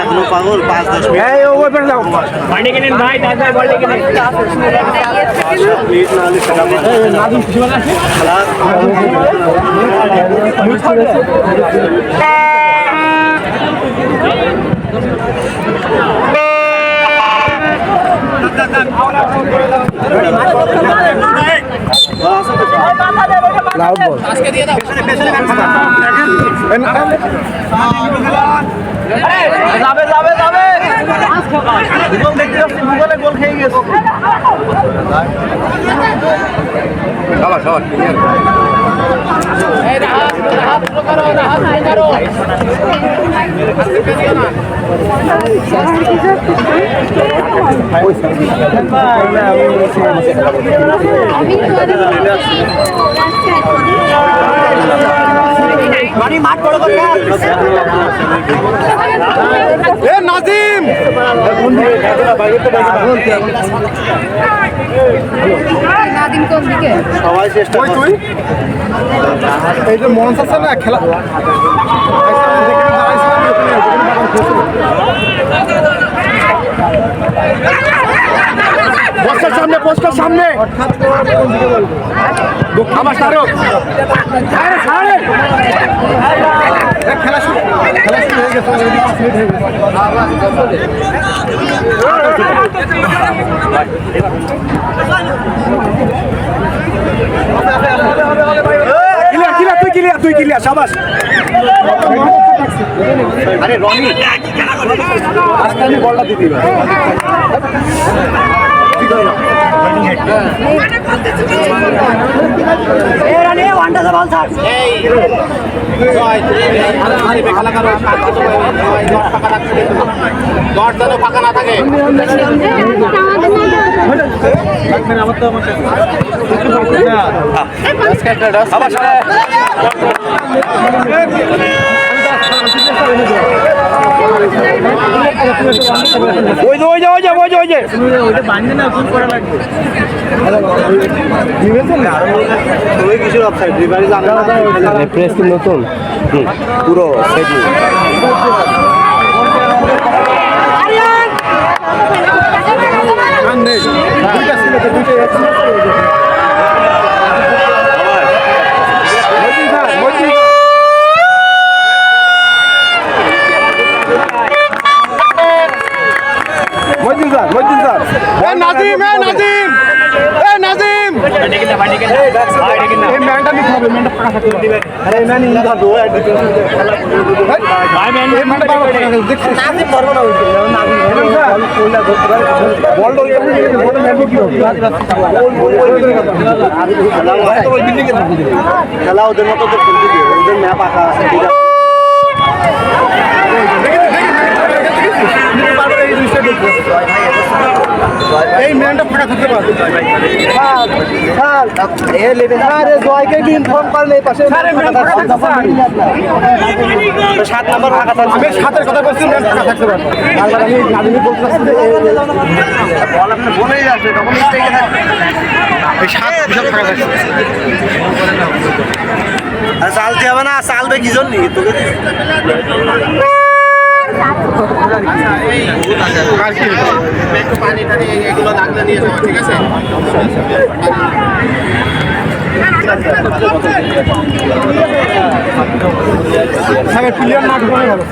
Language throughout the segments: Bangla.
এখনো পাগল 5-10 মিনিট ভাই লাউড বল আজকে দিয়ে দাও যাবে যাবে যাবে গোল দেখতে যাচ্ছে গুগলে গোল খেয়ে গেছে সবার সবার ক্লিয়ার এই হাত করো হাত করো বাড়ি মাঠ বড় করে এ নাজিম নাদিম কোন দিকে সবাই চেষ্টা কর তুই এই যে মঞ্চ আছে না খেলা পোস্টার সামনে আমার শাহরুখ খেলা শুরু হয়ে গেছে তুই ক্লিয়ার সাবাস আরে রনি আজকে আমি বলটা দিবি ফাঁকা না থাকে প্রেস কি নতুন পুরো নাজিম নাজিম নাজিম ম্যানটা নিতে হবে ম্যানটা ফাঁকা থাকতে হবে আরে ম্যান ইন দা দো ভাই ম্যান ম্যানটা ফাঁকা থাকতে দেখছিস নাজিম পারবো না নাজিম বলটা ধরতে পারে বল ওই বল ম্যান কি হবে খেলা ওদের মতো তো খেলতে দিও ওদের ম্যাপ আঁকা আছে এই ম্যানটা ফাঁকা থাকতে পারে জয়কে ইনফর্ম করলে এই পাশে 7 নম্বর ফাঁকা থাকবে আমি 7-এর কথা বলছি ম্যান ফাঁকা থাকতে পারে আমি বলতেছি বল আপনি বলেই আছে তখন এই 7 বিশাল ফাঁকা থাকছে আর চালতে হবে না চালবে কি জন্য তোকে পানি টানি এগুলো লাগলে নিয়ে যাবো ঠিক আছে প্লেয়ার না ঢুকানো ভালো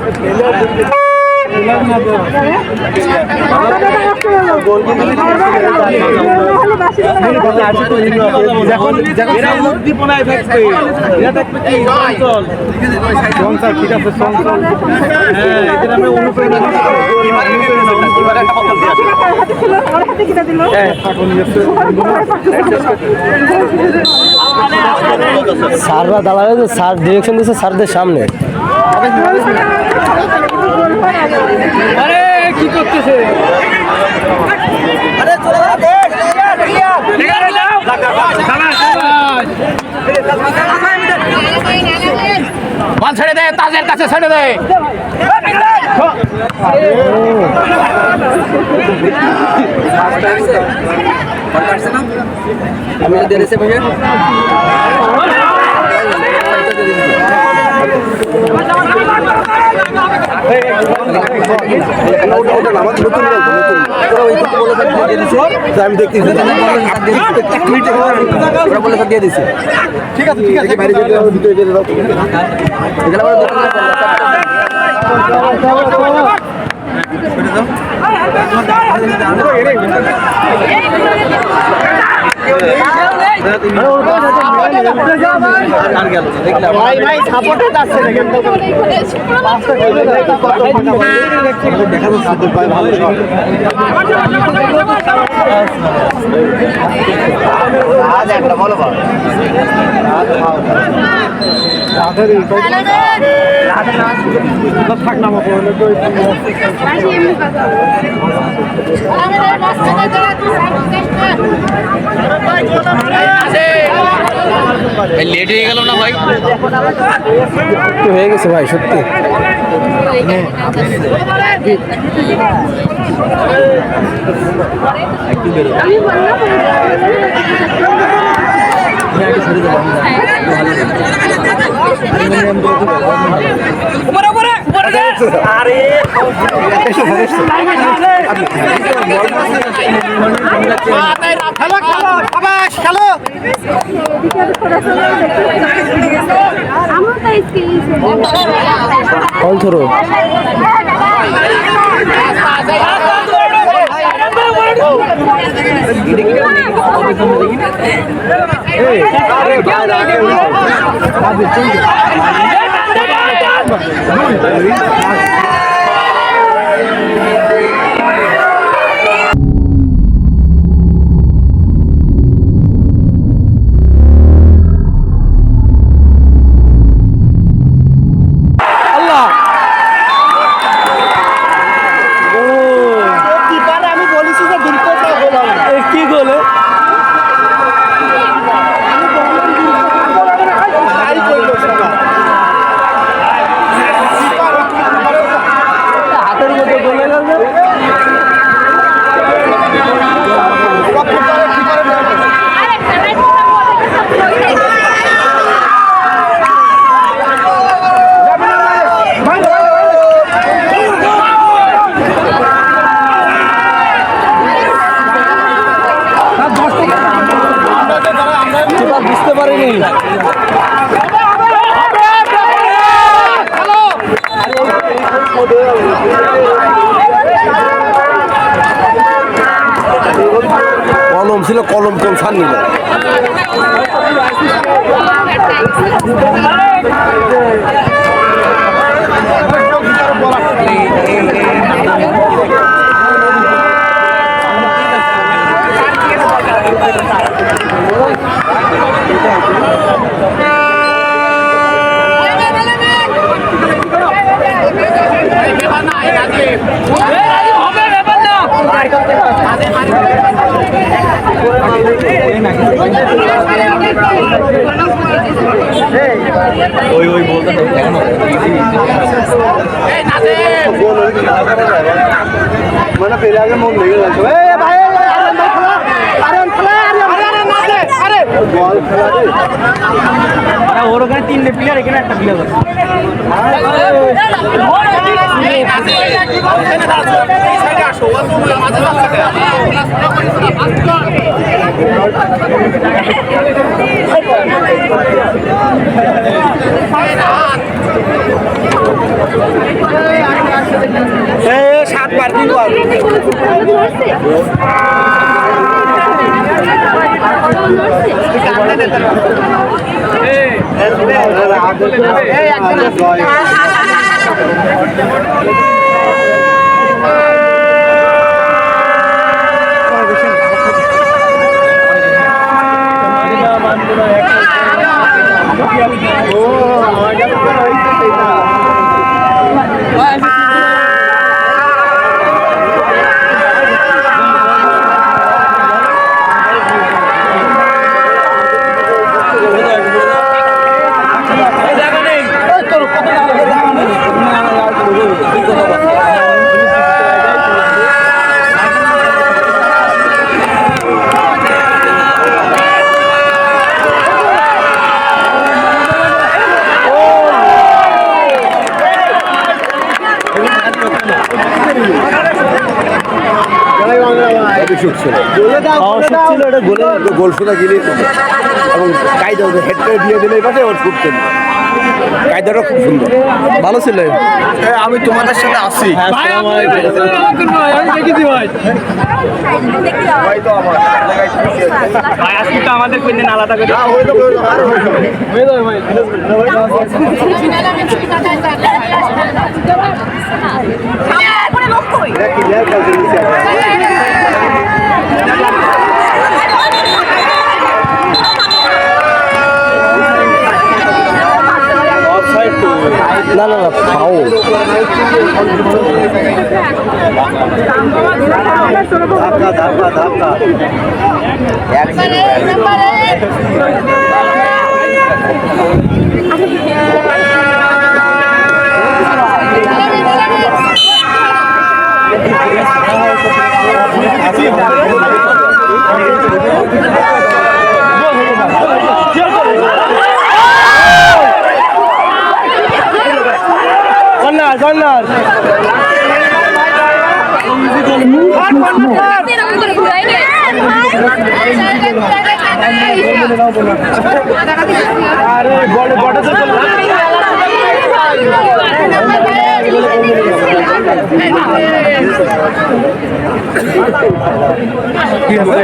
ঠিক আছে স্যাররা দাঁড়াবে তো স্যার ডিরেকশন দিচ্ছে স্যারদের সামনে আরে কি করতেছে আরে বল ছেড়ে দে তাজের কাছে ছেড়ে দে আমি দিয়ে দিয়েছি ভাইয়া আমি দেখতেছি দিয়ে দিচ্ছি ঠিক আছে ঠিক আছে বাইরে ভাই সাপোর্টে যাচ্ছে না কিন্তু দেখা যাচ্ছে ভালো আজ একটা ভালো ভালো থাক না লেট হয়ে গেল না ভাই হয়ে গেছে ভাই সত্যি কল ধরো আমি বলেছি যে দীর্ঘ কি গোলে হাতের মধ্যে গোলে গেল বুঝতে পারিনি কলম ছিল কলম কোন ছাড় নিল ওই ওই বলতে মানে ফেলে আগে মন লেগে যাচ্ছে ভাই বল খেলা ওর ওখানে 3টে প্লেয়ার এখানে একটা প্লেয়ার আছে সাত বার দিন ছিল এটা গোল সোজা গেলে এবং কায়দা হেড করে দিয়ে দিলে এবারে ওর ফুটছে কায়দাটা খুব সুন্দর ভালো ছিল আমি তোমাদের সাথে আসি আমাদের কোন দিন আলাদা করে না না না ফাউল ধাক্কা ধাক্কা ধাক্কা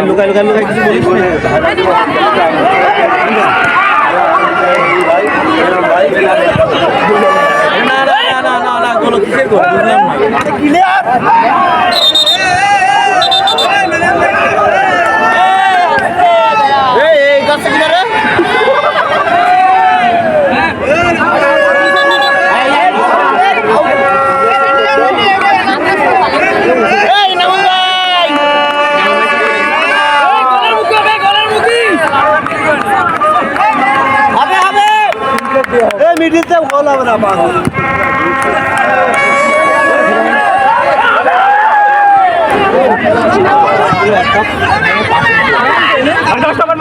লুকাই লুকাই লুকাই কিছু বলিস না না না না না কোনো কিসের গোল বুঝলাম না ক্লিয়ার এই গাছ কি রে এই নামুন ভাই গোলের মুখি হবে হবে এই মিডিলতে গোল হবে না পাস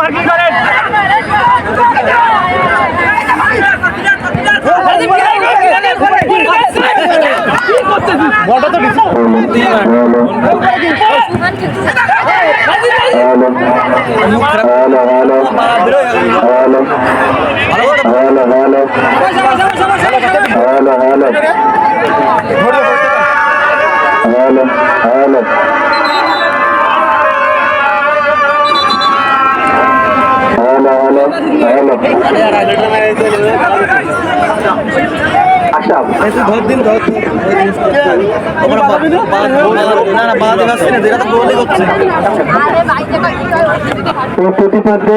মার্কিং করেন বলটা তো প্রতিপাদ্যে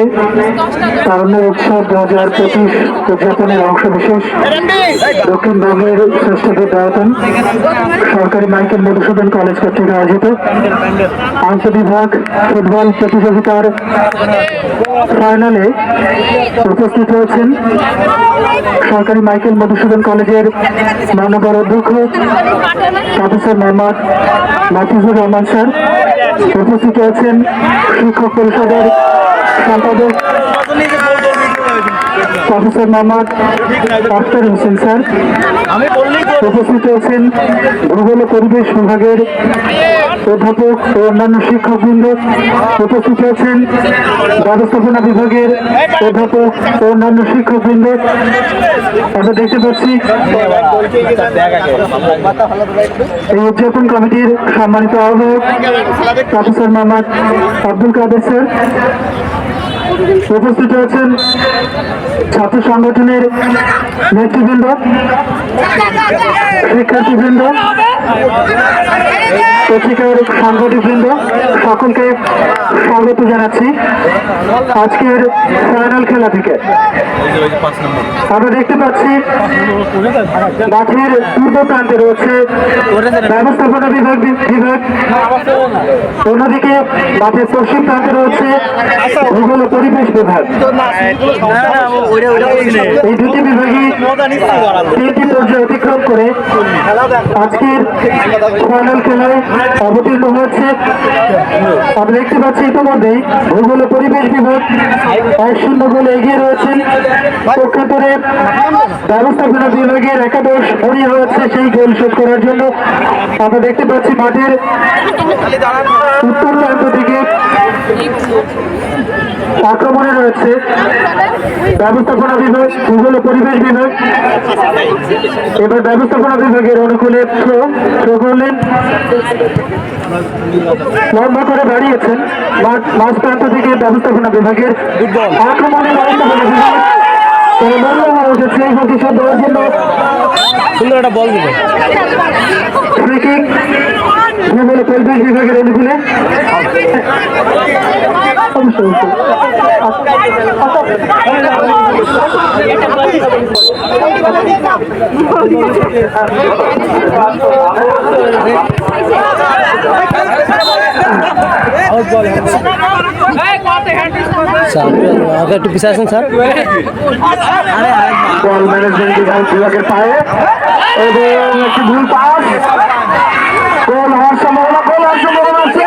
তারুণ্যের উৎসব 2025 উদযাপনের অংশবিশেষ দক্ষিণবঙ্গের শ্রেষ্ঠ বিদ্যায়তন সরকারি মাইকেল মধুসূদন কলেজ কর্তৃক আয়োজিত আন্তঃবিভাগ ফুটবল প্রতিযোগিতার ফাইনালে উপস্থিত হয়েছেন সরকারি মাইকেল মধুসূদন কলেজের মাননীয় অধ্যক্ষ প্রফেসর মোহাম্মদ মাফিজুর রহমান স্যার, উপস্থিত আছেন শিক্ষক পরিষদের সম্পাদক প্রফেসর মোহাম্মদ আখতার হোসেন স্যার, উপস্থিত আছেন ভূগোল ও পরিবেশ বিভাগের অধ্যাপক ও অন্যান্য শিক্ষকবৃন্দ, উপস্থিত আছেন ব্যবস্থাপনা বিভাগের অধ্যাপক ও অন্যান্য শিক্ষকবৃন্দ। আমরা দেখতে পাচ্ছি এই উদযাপন কমিটির সম্মানিত আহ্বায়ক প্রফেসর মোহাম্মদ আব্দুল কাদের স্যার, উপস্থিত আছেন ছাত্র সংগঠনের নেতৃবৃন্দ, শিক্ষার্থীবৃন্দ, পত্রিকার সাংবাদিকবৃন্দ, সকলকে স্বাগত জানাচ্ছি আজকের ফাইনাল খেলা থেকে। আমরা দেখতে পাচ্ছি মাঠের পূর্ব প্রান্তে রয়েছে ব্যবস্থাপনা বিভাগ, অন্যদিকে মাঠের পশ্চিম প্রান্তে রয়েছে ভূগোল ও পরিবেশ বিভাগ। এই দুটি বিভাগই 3টি পর্যায়ে অতিক্রম করে আজকের ফাইনাল খেলায় অবতীর্ণ হয়েছে। আমরা দেখতে পাচ্ছি ইতিমধ্যেই ভূগোল ও পরিবেশ বিভাগ 1-0 গোলে এগিয়ে রয়েছেন। পক্ষান্তরে ব্যবস্থাপনা বিভাগের একাদশ মরিয়া হয়েছে সেই গোল শোধ করার জন্য। আমরা দেখতে পাচ্ছি মাঠের উত্তর প্রান্ত থেকে আক্রমণে রয়েছে ব্যবস্থাপনা বিভাগ, ভূগোল ও পরিবেশ বিভাগ। এবার ব্যবস্থাপনা বিভাগের অনুকূলে থ্রো করলেন, লম্বা করে বাড়িয়েছেন মাঝ প্রান্ত থেকে ব্যবস্থাপনা বিভাগের আক্রমণে ব্যবস্থাপনা বিভাগ সেই প্রতিশোধ দেওয়ার জন্য সুন্দর একটা বল দিবে। ফ্রি কিক ভূগোল ও পরিবেশ বিভাগের অনুকূলে। অবশ্যই একটু পিছিয়ে আসেন স্যার। বল ম্যানেজমেন্ট বিভাগের পায়ে এবং একটি ভুল পাস। গোল হওয়ার সম্ভাবনা আছে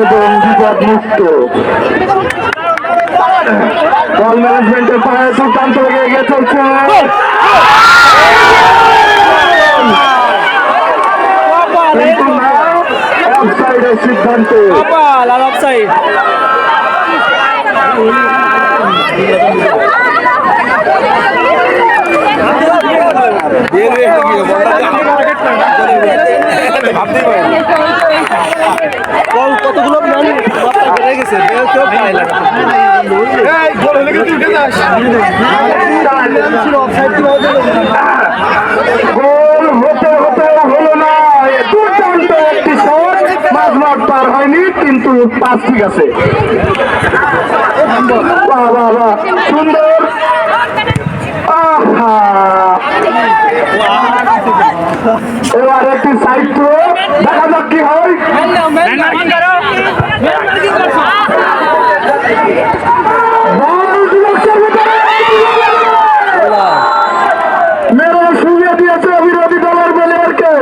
এবং বিপদ মুক্ত। বল ম্যানেজমেন্টের পায়ে দুর্দান্ত লেগে এগিয়ে চলছে। অফসাইডের সিদ্ধান্ত। কতগুলো বেড়ে গেছে, গোল হতে হতে হলো না। দুর্দান্ত একটি শট, মাঝমাঠ পার হয়নি কিন্তু পাস ঠিক আছে। বাহ বাহ বাহ, সুন্দর। আহা, এবার একটি সাইড থ্রো, দেখা যাক কি হয়। মেরে শুয়ে দিয়েছে বিরোধী দলের প্লেয়ারকে।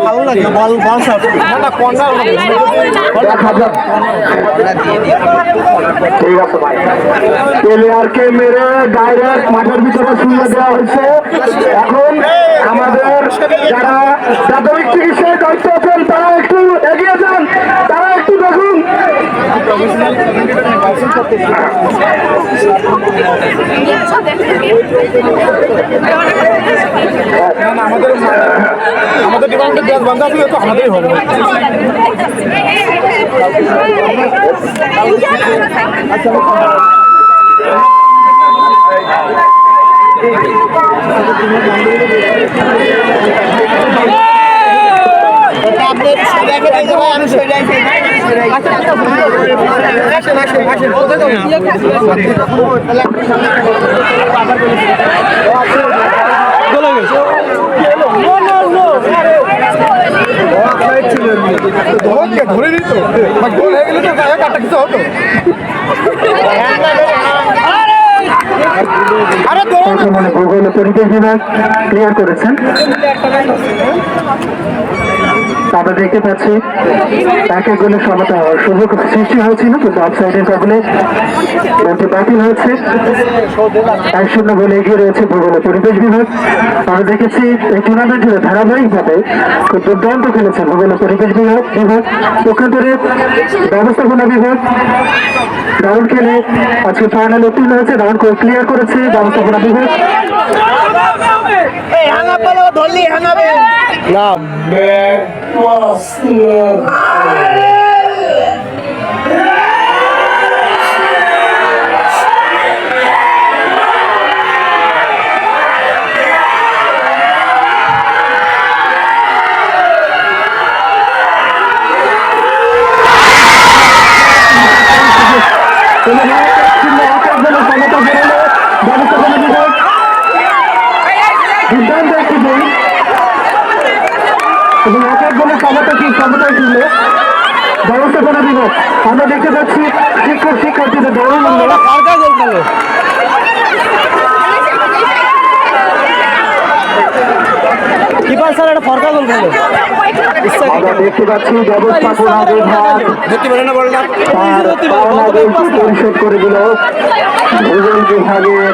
ভালো লাগে বল ঠিক আছে ভাই, প্লেয়ারকে মেরে ডাইরেক্ট মাঠের ভিতরে শুয়ে দেওয়া হয়েছে। এখন আমাদের যারা প্রাথমিক চিকিৎসায় দায়িত্ব আছেন তারা একটু এগিয়ে যান, তারা একটু দেখুন। আমাদের ডিপার্টমেন্টের গ্যাস বন্ধ আছে তো আমাদেরই হবে। ধরে নিত গোল হয়ে গেলে তো কাটা কিছু হতো। ভূগোল ও পরিবেশ বিভাগ ক্লিয়ার করেছেন। আমরা দেখতে পাচ্ছি এক এক গোলে সমতা হওয়ার সুযোগ সৃষ্টি হয়েছিল কিন্তু অফসাইডের কারণে গোলটি বাতিল হয়েছে। 1-0 গোলে এগিয়ে রয়েছে ভূগোল ও পরিবেশ বিভাগ। আমরা দেখেছি এই টুর্নামেন্ট জুড়ে ধারাবাহিকভাবে খুব দুর্দান্ত খেলেছে ভূগোল ও পরিবেশ বিভাগ। পক্ষান্তরে ব্যবস্থাপনা বিভাগ রাউন্ড খেলে আজকে ফাইনাল উত্তীর্ণ হয়েছে, রাউন্ড ক্লিয়ার করেছে ব্যবস্থাপনা বিভাগ। আমরা দেখতে পাচ্ছি শিক্ষার্থীদের দৌড় ফারকা গোল খেলো কিপার স্যার একটা ফারকা গোল খেলো আমরা দেখতে পাচ্ছি ব্যবস্থাপনা বিভাগ ধরতে পারে না বল না তার পাওনা গোলটি পরিশোধ করে দিল ভূগোল বিভাগের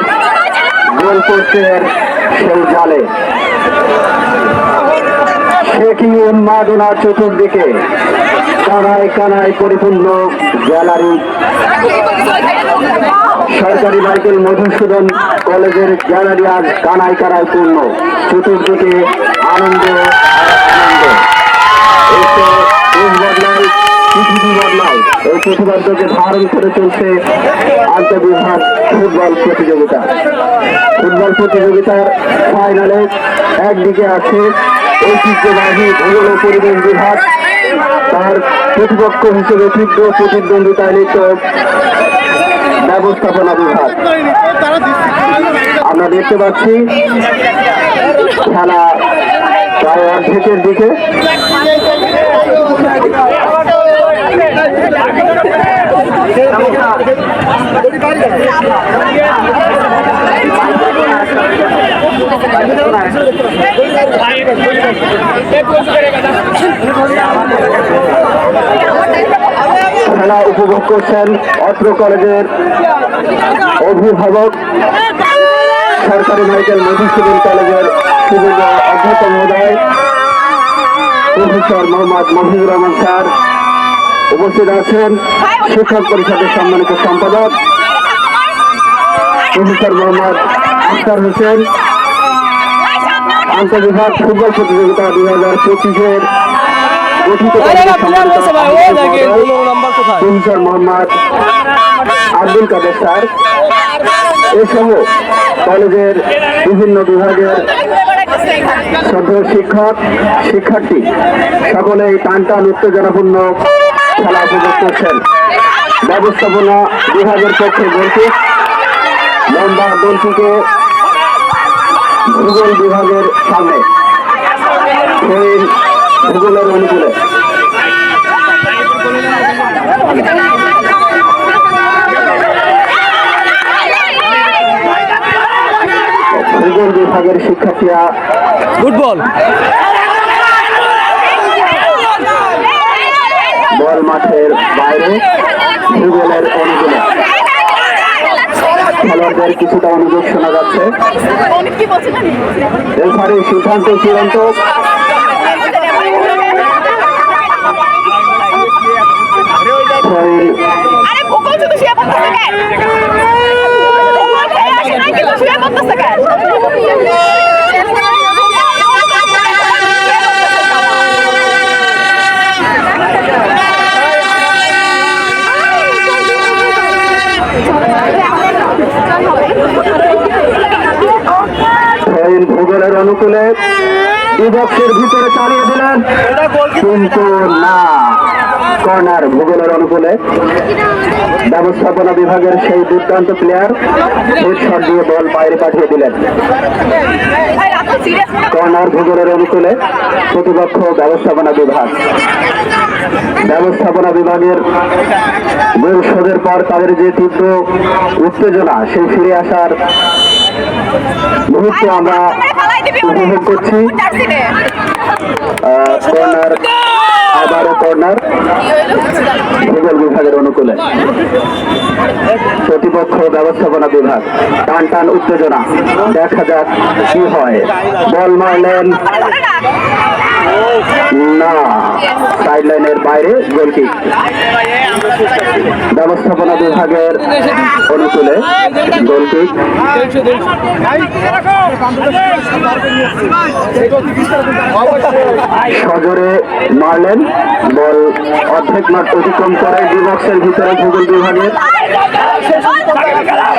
গোল পোস্টের সেই জালে। সে কি উন্মাদনা চতুর্দিকে, কানায় কানায় পরিপূর্ণ গ্যালারি। সরকারি মাইকেল মধুসূদন কলেজের গ্যালারি আজ কানায় কানায় পূর্ণ, চতুর্দিকে আনন্দ আনন্দ। বদলায় পৃথিবী বদলায়, এই প্রতিবাদ্যকে ধারণ করে চলছে আন্তঃবিভাগ ফুটবল প্রতিযোগিতা। ফুটবল প্রতিযোগিতার ফাইনালে একদিকে আছে ঐতিহ্যবাহী ভূগোল ও পরিবেশ বিভাগ, তার প্রতিপক্ষ হিসেবে তীব্র প্রতিদ্বন্দ্বিতায় লিপ্ত ব্যবস্থাপনা বিভাগ। আমরা দেখতে পাচ্ছি খেলা প্রায় অর্ধেকের দিকে। খেলা উপভোগ করছেন অত্র কলেজের অভিভাবক সরকারি মাইকেল মধুসূদন কলেজের সুযোগ্য অধ্যক্ষ মহোদয় প্রফেসর মোহাম্মদ মহিবুর রহমান স্যার। উপস্থিত আছেন শিক্ষক পরিষদের সম্মানিত সম্পাদক প্রফেসর মোহাম্মদ আখতার হোসেন। আন্তঃবিভাগ ফুটবল প্রতিযোগিতা 2025-এর গঠিত প্রফেসর মোহাম্মদ আব্দুল কাদের স্যার এসহ কলেজের বিভিন্ন বিভাগের শ্রদ্ধেয় শিক্ষক শিক্ষার্থী সকলেই টান টান উত্তেজনাপূর্ণ খেলা উপভোগ করছেন। ব্যবস্থাপনা বিভাগের পক্ষে গোলকিক লম্বা গোলটিকে ভূগোল বিভাগের সামনে ভূগোলের অনুকূলে ভূগোল বিভাগের শিক্ষার্থীরা ফুটবল বল মাঠের বাইরে ভূগোলের অনুকূলে। খেলোয়াড়দের কিছুটা অনুযোগ শোনা যাচ্ছে। রেফারির সিদ্ধান্ত চূড়ান্ত। ভূগোলের অনুকূলে বিভক্তের ভিতরে চালিয়ে দিলেন, কিন্তু না, কর্নার ভূগোলের অনুকূলে। ব্যবস্থাপনা বিভাগের সেই দুর্দান্ত প্লেয়ার হেডশট দিয়ে বল বাইরে পাঠিয়ে দিলেন। কর্নার ভূগোলের অনুকূলে প্রতিপক্ষ ব্যবস্থাপনা বিভাগ। ব্যবস্থাপনা বিভাগের গোল শোধের পর তাদের যে তীব্র উত্তেজনা, সেই ফিরে আসার মুহূর্ত আমরা উপভোগ করছি। কর্নার, আবারও কর্নার ভূগোল বিভাগের অনুকূলে। প্রতিপক্ষ ব্যবস্থাপনা বিভাগ, টান টান উত্তেজনা, দেখা যাক কি হয়। বল মারলেন না, সাইড লাইনের বাইরে গোলকিক। ব্যবস্থাপনা বিভাগের অনুকূলে গোলকিক। সজোরে মারলেন, বল অর্ধেক মাঠ অতিক্রম করে ডিবক্সের ভিতরে ভূগোল বিভাগের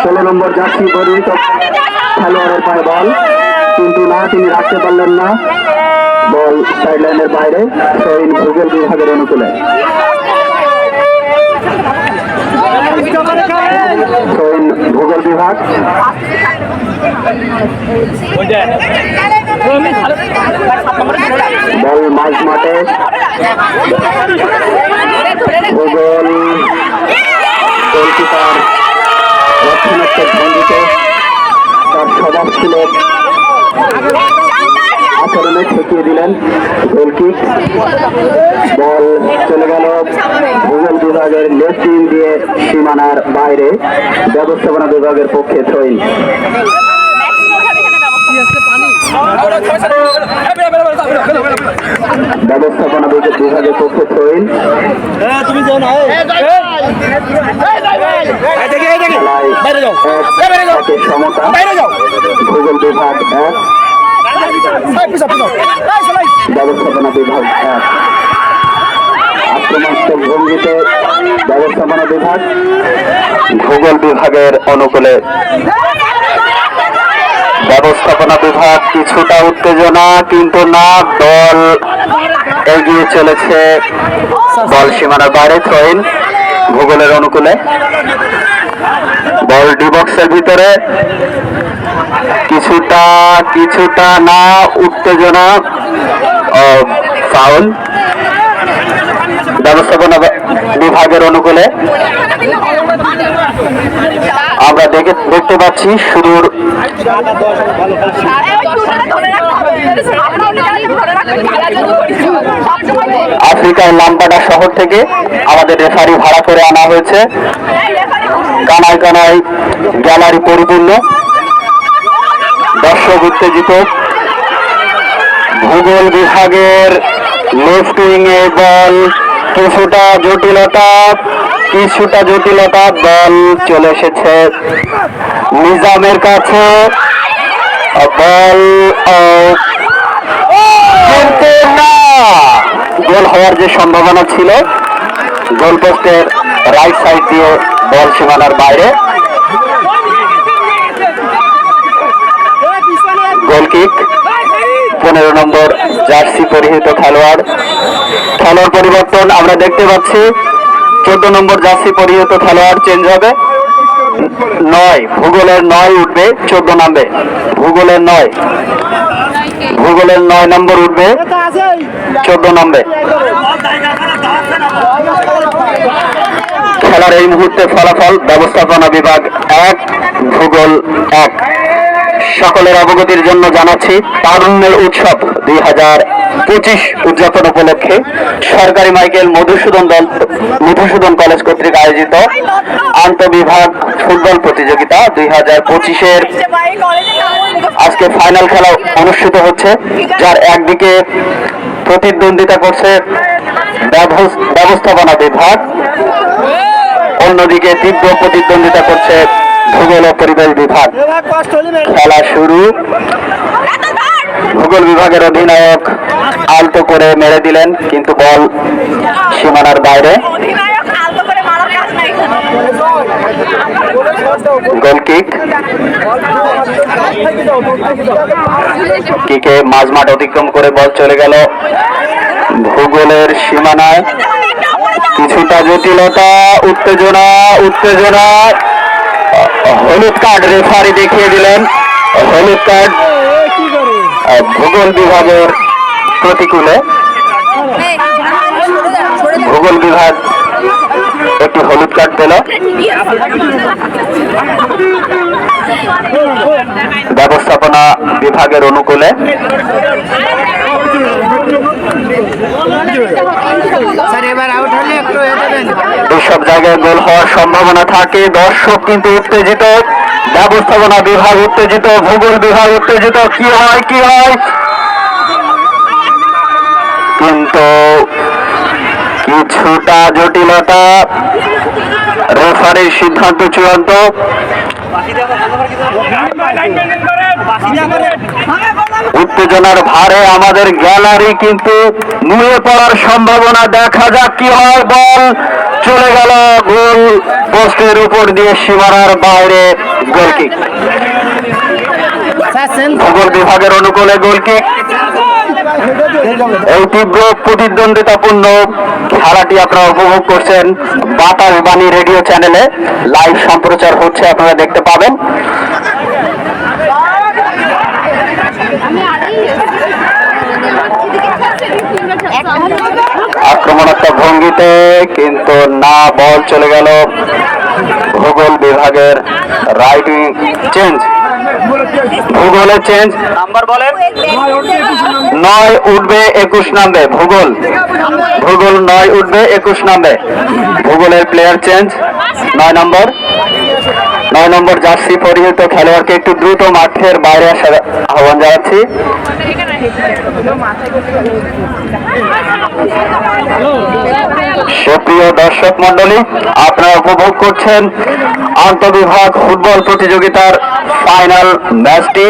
16 নম্বর জার্সি পরিহিত খেলোয়াড়ের পায়ে বল, কিন্তু না, তিনি রাখতে পারলেন না। বল সাইড লাইনের বাইরে, সৈন ভূগোল বিভাগের অনুকূলে। সৈন ভূগোল বিভাগ বল মাঝ মাঠে ভূগোল গোলকিপার রক্ষণাত্মক ভঙ্গিতে তার স্বভাব ছিল আচরণে ঠেকিয়ে দিলেন গোলকিক। বল চলে গেল ভূগোল বিভাগের লেফটিং দিয়ে সীমানার বাইরে, ব্যবস্থাপনা বিভাগের পক্ষে থ্রোইন। ব্যবস্থাপনা বিভাগের পক্ষে থ্রোইন। সমতা ভূগোল বিভাগ 1, ব্যবস্থাপনা বিভাগ 1। আক্রমণাত্মক ভঙ্গিতে ব্যবস্থাপনা বিভাগ ভূগোল বিভাগের অনুকূলে। ব্যবস্থাপনা বিভাগ কিছুটা উত্তেজনা, কিন্তু না, দল এগিয়ে চলেছে। বল সীমানার বাইরে, থ্রোইন ভূগোলের অনুকূলে। বল ডি বক্সের ভিতরে, কিছুটা না, উত্তেজনা, ফাউল ব্যবস্থাপনা বিভাগের অনুকূলে। আমরা দেখতে পাচ্ছি সুদূর আফ্রিকার লাম্পাডা শহর থেকে আমাদের রেফারি ভাড়া করে আনা হয়েছে। কানায় কানায় গ্যালারি পরিপূর্ণ, দর্শক উত্তেজিত। ভূগোল বিভাগের লেফট উইং এ বল, কিছুটা জটিলতা, বল চলে এসেছে নিজামের কাছে। বল কিন্তু না, গোল হওয়ার যে সম্ভাবনা ছিল, গোল পোস্টের রাইট সাইড দিয়ে বল সীমানার বাইরে। গোলকিক 15 নম্বর জার্সি পরিহিত খেলোয়াড় পরিবর্তন আমরা দেখতে পাচ্ছি। 14 নম্বর জার্সি পরিহিত খেলোয়াড় চেঞ্জ হবে। 9 ভূগোলের 9 উঠবে, 14 নামবে। ভূগোলের 9 নম্বর উঠবে, 14 নামবে। খেলার এই মুহূর্তে ফলাফল ব্যবস্থাপনা বিভাগ 1, ভূগোল 1। সকলের অবগতির জন্য জানাচ্ছি, তারুণ্যের উৎসব 2025 উদযাপন উপলক্ষে সরকারি মাইকেল মধুসূদন কলেজ কর্তৃক আয়োজিত আন্তঃবিভাগ ফুটবল প্রতিযোগিতা 2025-এর আজকে ফাইনাল খেলা অনুষ্ঠিত হচ্ছে, যার একদিকে প্রতিদ্বন্দ্বিতা করছে ব্যবস্থাপনা বিভাগ, অন্যদিকে তীব্র প্রতিদ্বন্দ্বিতা করছে ভূগোল ও পরিবেশ বিভাগ। খেলা শুরু। ভূগোল বিভাগের অধিনায়ক আলতো করে মেরে দিলেন, কিন্তু বল সীমানার বাইরে। গোলকিক, কিকে মাঝমাঠ অতিক্রম করে বল চলে গেল ভূগোলের সীমানায়। কিছুটা জটিলতা, উত্তেজনা, হলুদ কার্ড রেফারি দেখিয়ে দিলেন। হলুদ কার্ড ভূগোল বিভাগের প্রতিকূলে। ভূগোল বিভাগ একটি হলুদ কার্ড পেল। ব্যবস্থাপনা বিভাগের অনুকূলে। এইসব জায়গায় গোল হওয়ার সম্ভাবনা থাকে। দর্শক কিন্তু উত্তেজিত, ব্যবস্থাপনা বিভাগ উত্তেজিত, ভূগোল বিভাগ উত্তেজিত। কি হয় কিন্তু কিছুটা জটিলতা, রেফারির সিদ্ধান্ত চূড়ান্ত। উত্তেজনার ভারে আমাদের গ্যালারি কিন্তু নুয়ে পড়ার সম্ভাবনা। দেখা যাক কি হয়। বল চলে গেল গোল পোস্টের উপর দিয়ে সীমানার বাইরে। গোলকিক ভূগোল বিভাগের অনুকূলে গোলকিক। এই তীব্র প্রতিদ্বন্দ্বিতাপূর্ণ খেলাটি আপনারা উপভোগ করছেন বাতাস বাণী রেডিও চ্যানেলে, লাইভ সম্প্রচার হচ্ছে, আপনারা দেখতে পাবেন। আক্রমণাত্মক ভঙ্গিতে, কিন্তু না, বল চলে গেল ভূগোল বিভাগের। রাইট উইং চেঞ্জ, ভূগোলের চেঞ্জ। নাম্বার বলেন। 9 উঠবে 21 নামবে ভূগোল। ভূগোল 9 উঠবে 21 নামবে। ভূগোলের প্লেয়ার চেঞ্জ। 9 নম্বর জার্সি পরিহিত খেলোয়াড়কে একটু দ্রুত মাঠের বাইরে আসার আহ্বান জানাচ্ছি। সুপ্রিয় দর্শক মন্ডলী, আপনারা উপভোগ করছেন আন্তঃবিভাগ ফুটবল প্রতিযোগিতার ফাইনাল ম্যাচটি,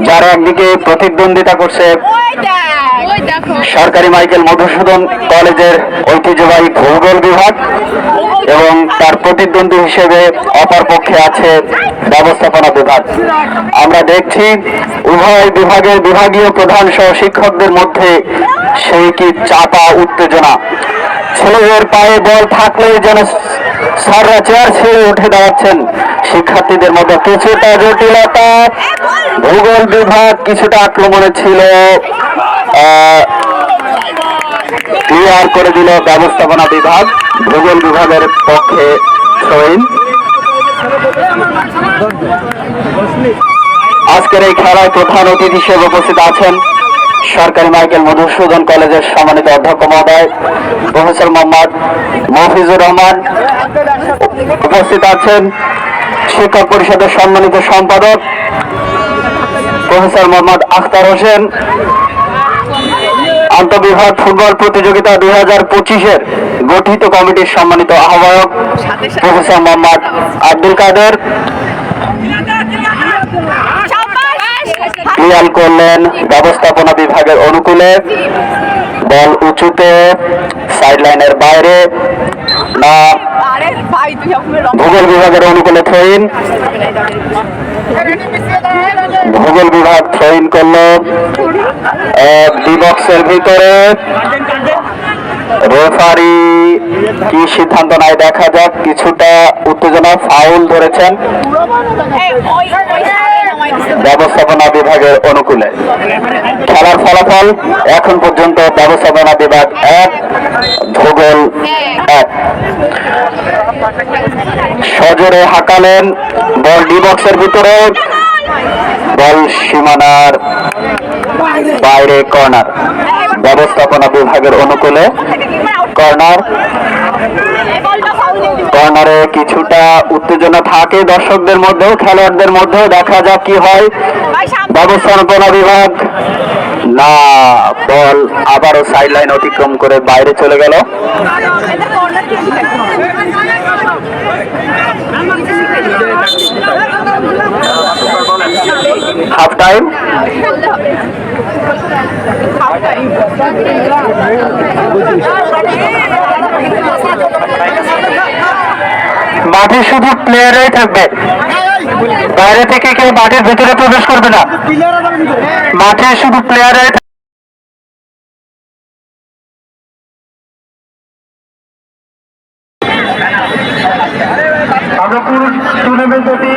যার একদিকে প্রতিদ্বন্দ্বিতা করছে সরকারি মাইকেল মধুসূদন কলেজের ঐতিহ্যবাহী ভূগোল বিভাগ, এবং তার প্রতিদ্বন্দ্বী হিসেবে অপর পক্ষে আছে ব্যবস্থাপনা বিভাগ। আমরা দেখছি উভয় বিভাগের বিভাগীয় প্রধান সহ শিক্ষকদের মধ্যে সেই কি চাপা উত্তেজনা। ছেলেদের পায়ে বল থাকলেই যেন স্যাররা চেয়ার ছেড়ে উঠে দাঁড়াচ্ছেন। শিক্ষার্থীদের মধ্যে কিছুটা জটিলতা। ভূগোল বিভাগ কিছুটা আক্রমণে ছিল, ক্লিয়ার করে দিল ব্যবস্থাপনা বিভাগ। ভূগোল বিভাগের পক্ষে থ্রোইন। আজকের এই খেলায় প্রধান অতিথি হিসেবে উপস্থিত আছেন সরকারি মাইকেল মধুসূদন কলেজের সম্মানিত অধ্যক্ষ মহোদয় প্রফেসর মোহাম্মদ মফিজুর রহমান। উপস্থিত আছেন শিক্ষক পরিষদের সম্মানিত সম্পাদক প্রফেসর মোহাম্মদ আখতার হোসেন। আন্তঃবিভাগ ফুটবল প্রতিযোগিতা 2025-এর গঠিত কমিটির সম্মানিত আহ্বায়ক প্রফেসর মোহাম্মদ আব্দুল কাদের। ক্লিয়ার করলেন ব্যবস্থাপনা বিভাগের অনুকূলে। বল উঁচুতে, সাইড লাইনের বাইরে, না, ভূগোল বিভাগের অনুকূলে থ্রোইন। ভূগোল বিভাগ থ্রোইন করলো ডি বক্সের ভিতরে। রেফারি কি সিদ্ধান্ত নেয় দেখা যাক। কিছুটা উত্তেজনা, ফাউল ধরেছেন ব্যবস্থাপনা বিভাগের অনুকূলে। খেলার ফলাফল এখন পর্যন্ত ব্যবস্থাপনা বিভাগ 1, ভূগোল 1। সজোরে হাঁকালেন, বল ডি বক্সের ভিতরে, বল সীমানার বাইরে, কর্নার। ব্যবস্থাপনা বিভাগের অনুকূলে কর্নার। কর্নারে কিছুটা উত্তেজনা থাকে দর্শকদের মধ্যেও, খেলোয়াড়দের মধ্যেও। দেখা যাক কি হয়। ব্যবস্থাপনা বিভাগ, না, বল আবারও সাইড লাইন অতিক্রম করে বাইরে চলে গেল। Half time. মাঠে শুধু প্লেয়ারই থাকবে, বাইরে থেকে কেউ মাঠের ভেতরে প্রবেশ করবে না। মাঠে শুধু প্লেয়ারই। আমরা পুরো টুর্নামেন্টটি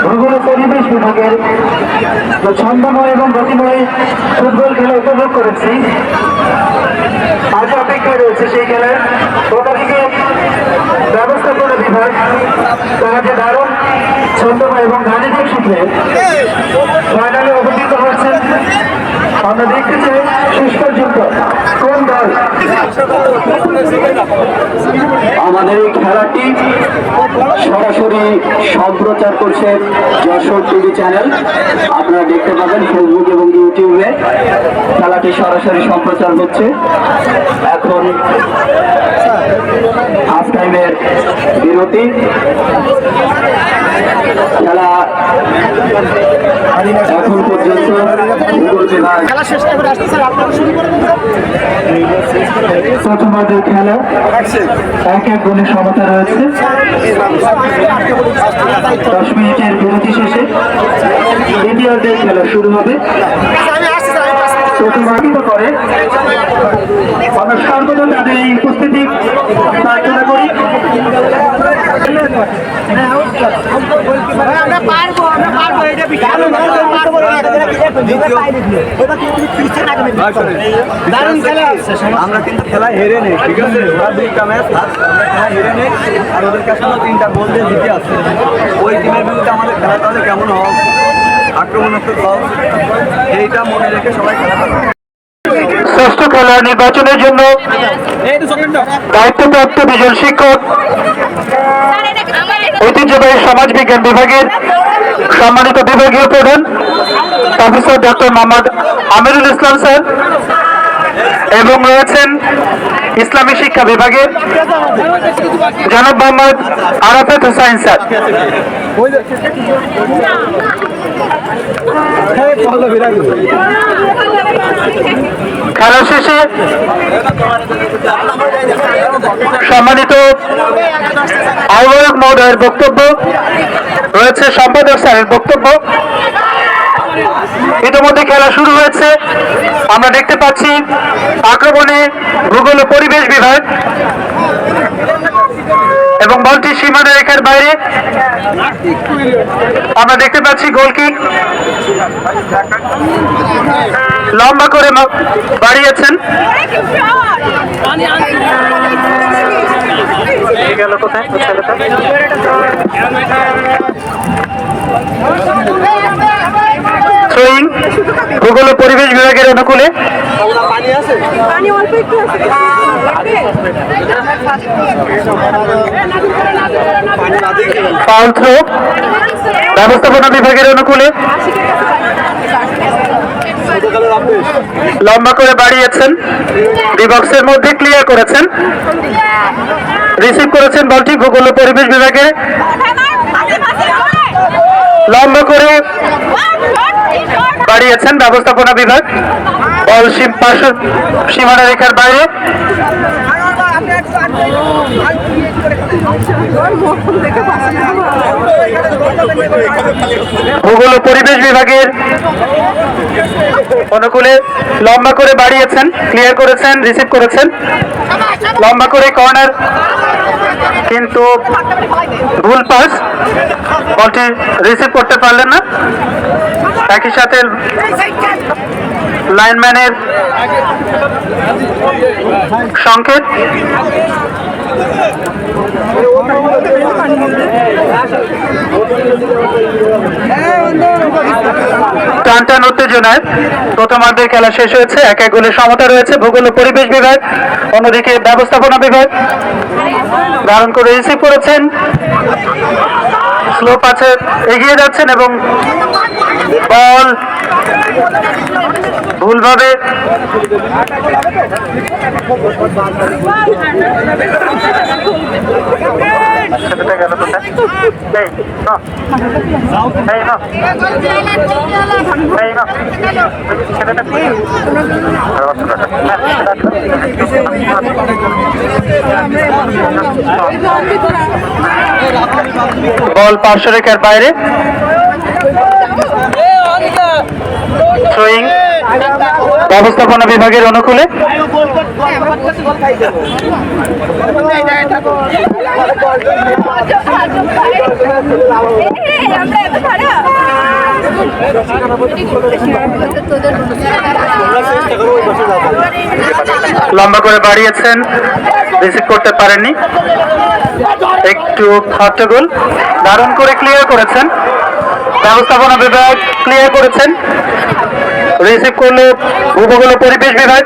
ভূগোল পরিবেশ বিভাগের যে ছন্দময় এবং গতিময় ফুটবল খেলা উপভোগ করেছি। আজ অপেক্ষায় রয়েছে সেই খেলার ওটাকে ব্যবস্থাপনা বিভাগ, তারা যে দারুণ ছন্দময় এবং গাণিতিক সূত্রে ফাইনালে অবতীর্ণ হচ্ছেন। আমরা দেখতে চাই শেষ পর্যন্ত কোন দল। আমাদের এই খেলাটি সরাসরি সম্প্রচার করছে যশোর টিভি চ্যানেল। আপনারা দেখতে পাবেন ফেসবুক এবং ইউটিউবে খেলাটি সরাসরি সম্প্রচার হচ্ছে। এখন হাফ টাইমের বিরতি। খেলা এখন পর্যন্ত প্রথমার্ধের খেলা 1-1 গোলে সমতা রয়েছে। 10 মিনিটের বিরতি শেষে দ্বিতীয়ার্ধের খেলা শুরু হবে। প্রথমার্ধিত করে আমরা সর্বদা তাদের এই উপস্থিতি প্রার্থনা করি। আমরা পারবো, এটা দারুণ খেলা হচ্ছে। আমরা কিন্তু খেলায় হেরে নেই, ঠিক আছে? ওরা 2টা ম্যাচ আমরা খেলায় হেরে নেই, আর ওদের কাছে 3টা গোল দিয়ে জিতে আছে। ওই টিমের বিরুদ্ধে আমাদের খেলা তাহলে কেমন হওয়া উচিত? আক্রমণাত্মক হওয়া উচিত। এইটা মনে রেখে সবাই খেলা করবে। ষষ্ঠ খেলা নির্বাচনের জন্য দায়িত্বপ্রাপ্ত দুজন শিক্ষক, ঐতিহ্যবাহী সমাজ বিজ্ঞান বিভাগের সম্মানিত বিভাগীয় প্রধান professor doctor Mohammad Amirul Islam sir এবং রয়েছেন ইসলামী শিক্ষা বিভাগের জনাব মোহাম্মদ আরাফাত হুসাইন স্যার। খেলা শেষে সম্মানিত আহ্বায়ক মহোদয়ের বক্তব্য রয়েছে, সম্পাদক স্যারের বক্তব্য। ইতিমধ্যে খেলা শুরু হয়েছে। আমরা দেখতে পাচ্ছি আক্রমণে ভূগোল ও পরিবেশ বিভাগ এবং বলটি সীমানা রেখার বাইরে। আমরা দেখতে পাচ্ছি গোলকিক লম্বা করে বাড়িয়েছেন। গেল কোথায় ছেলেটা? থ্রোয়িং ভূগোল ও পরিবেশ বিভাগের অনুকূলে। ফাউল থ্রো ব্যবস্থাপনা বিভাগের অনুকূলে। লম্বা করে বাড়িয়েছেন, ডিবক্সের মধ্যে ক্লিয়ার করেছেন, রিসিভ করেছেন বলটি ভূগোল ও পরিবেশ বিভাগে। লম্বা করে বাড়িয়েছেন ব্যবস্থাপনা বিভাগ, বল সীমানা রেখার বাইরে। ভূগোল ও পরিবেশ বিভাগের অনুকূলে লম্বা করে বাড়িয়েছেন, ক্লিয়ার করেছেন, রিসিভ করেছেন, লম্বা করে কর্নার, কিন্তু ভুল পাস, বলটি রিসিভ করতে পারলেন না। একই সাথে লাইনম্যানের সংকেত। টান টান উত্তেজনায় প্রথমার্ধের খেলা শেষ হয়েছে। 1-1 গোলের সমতা রয়েছে। ভূগোল ও পরিবেশ বিভাগ, অন্যদিকে ব্যবস্থাপনা বিভাগ ধারণ করে রিসিভ করেছেন, স্লো পাসে এগিয়ে যাচ্ছেন এবং বল ভুলভাবে বল পার্শ্বরেখার বাইরে। থ্রোয়িং ব্যবস্থাপনা বিভাগের অনুকূলে। লম্বা করে বাড়িয়েছেন, রিসিভ করতে পারেননি, একটু হট্টগোল। দারুণ করে ক্লিয়ার করেছেন ব্যবস্থাপনা বিভাগ, ক্লিয়ার করেছেন, রিসিভ করলো ভূগোল ও পরিবেশ বিভাগ।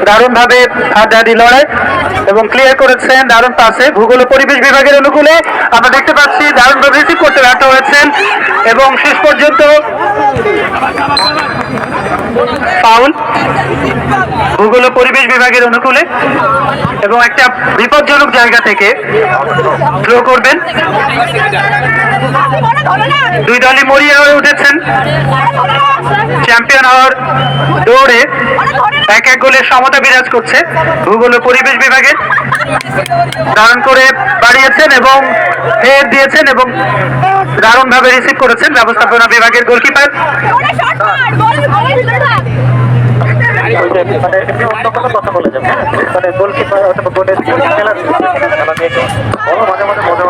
দারুণ ভাবে হাড্ডাহাড্ডি লড়াই এবং ক্লিয়ার করেছেন দারুণ পাশে ভূগোল ও পরিবেশ বিভাগের অনুকূলে। আমরা দেখতে পাচ্ছি দারুণ ভাবে রিসিভ করতে ব্যর্থ হয়েছেন এবং শেষ পর্যন্ত ফাউল ভূগোল ও পরিবেশ বিভাগের অনুকূলে এবং একটা বিপজ্জনক জায়গা থেকে থ্রো করবেন। দুই দলই মরিয়া হয়ে উঠেছেন চ্যাম্পিয়ন হওয়ার দৌড়ে। 1-1 গোলের সমতা বিরাজ করছে ভূগোল ও পরিবেশ বিভাগের। দারুণ করে বাড়িয়েছেন এবং হেড দিয়েছেন এবং দারুণ ভাবে রিসিভ করেছেন ব্যবস্থাপনা বিভাগের গোলকিপার। অন্য কোনো কথা বলে যাবে, গোলকিপার অথবা গোলের খেলা মাঝে মাঝে মজা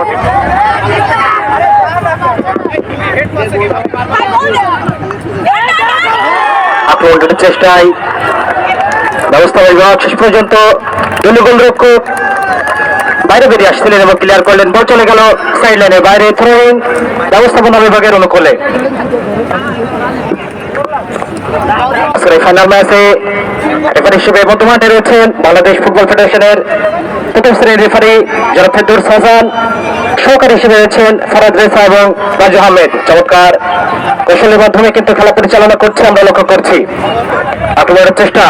আক্রমণের চেষ্টায় ব্যবস্থা বিভাগ শেষ পর্যন্ত দলীয় গোলরক্ষক বাইরে বেরিয়ে আসছিলেন এবং ক্লিয়ার করলেন। বল চলে গেল সাইড লাইনের বাইরে। থ্রোইং ব্যবস্থাপনা বিভাগের অনুকূলে। আজকের এই ফাইনাল ম্যাচে রেফারি হিসেবে বর্তমানে রয়েছেন বাংলাদেশ ফুটবল ফেডারেশনের প্রথম শ্রেণীর রেফারি জনাব ফেরদৌস হাসান। সহকারী হিসেবে রয়েছেন ফারাদ রেসা এবং রাজু আহমেদ। চমৎকার কৌশলের মাধ্যমে কিন্তু খেলা পরিচালনা করছে, আমরা লক্ষ্য করছি। আক্রমণের চেষ্টা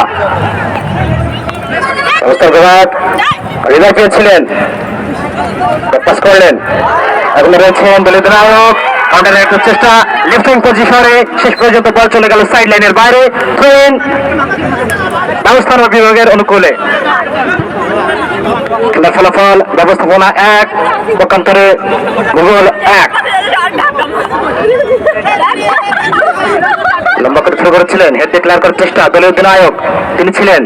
ব্যবস্থা বিভাগ হৃদয় পেয়েছিলেন, পাস করলেন। এখন রয়েছেন দলীয় নায়ক। কাউন্টারের একটা চেষ্টা লেফট উইং পজিশনে, শেষ পর্যন্ত বল চলে গেল সাইড লাইনের বাইরে। থ্রোইন ব্যবস্থাপনা বিভাগের অনুকূলে। খেলার ফলাফল ব্যবস্থাপনা 1, পক্ষান্তরে ভূগোল 1। লম্বা করে শুরু করেছিলেন, হেড দিয়ে ক্লিয়ার করার চেষ্টা দলীয় অধিনায়ক তিনি ছিলেন।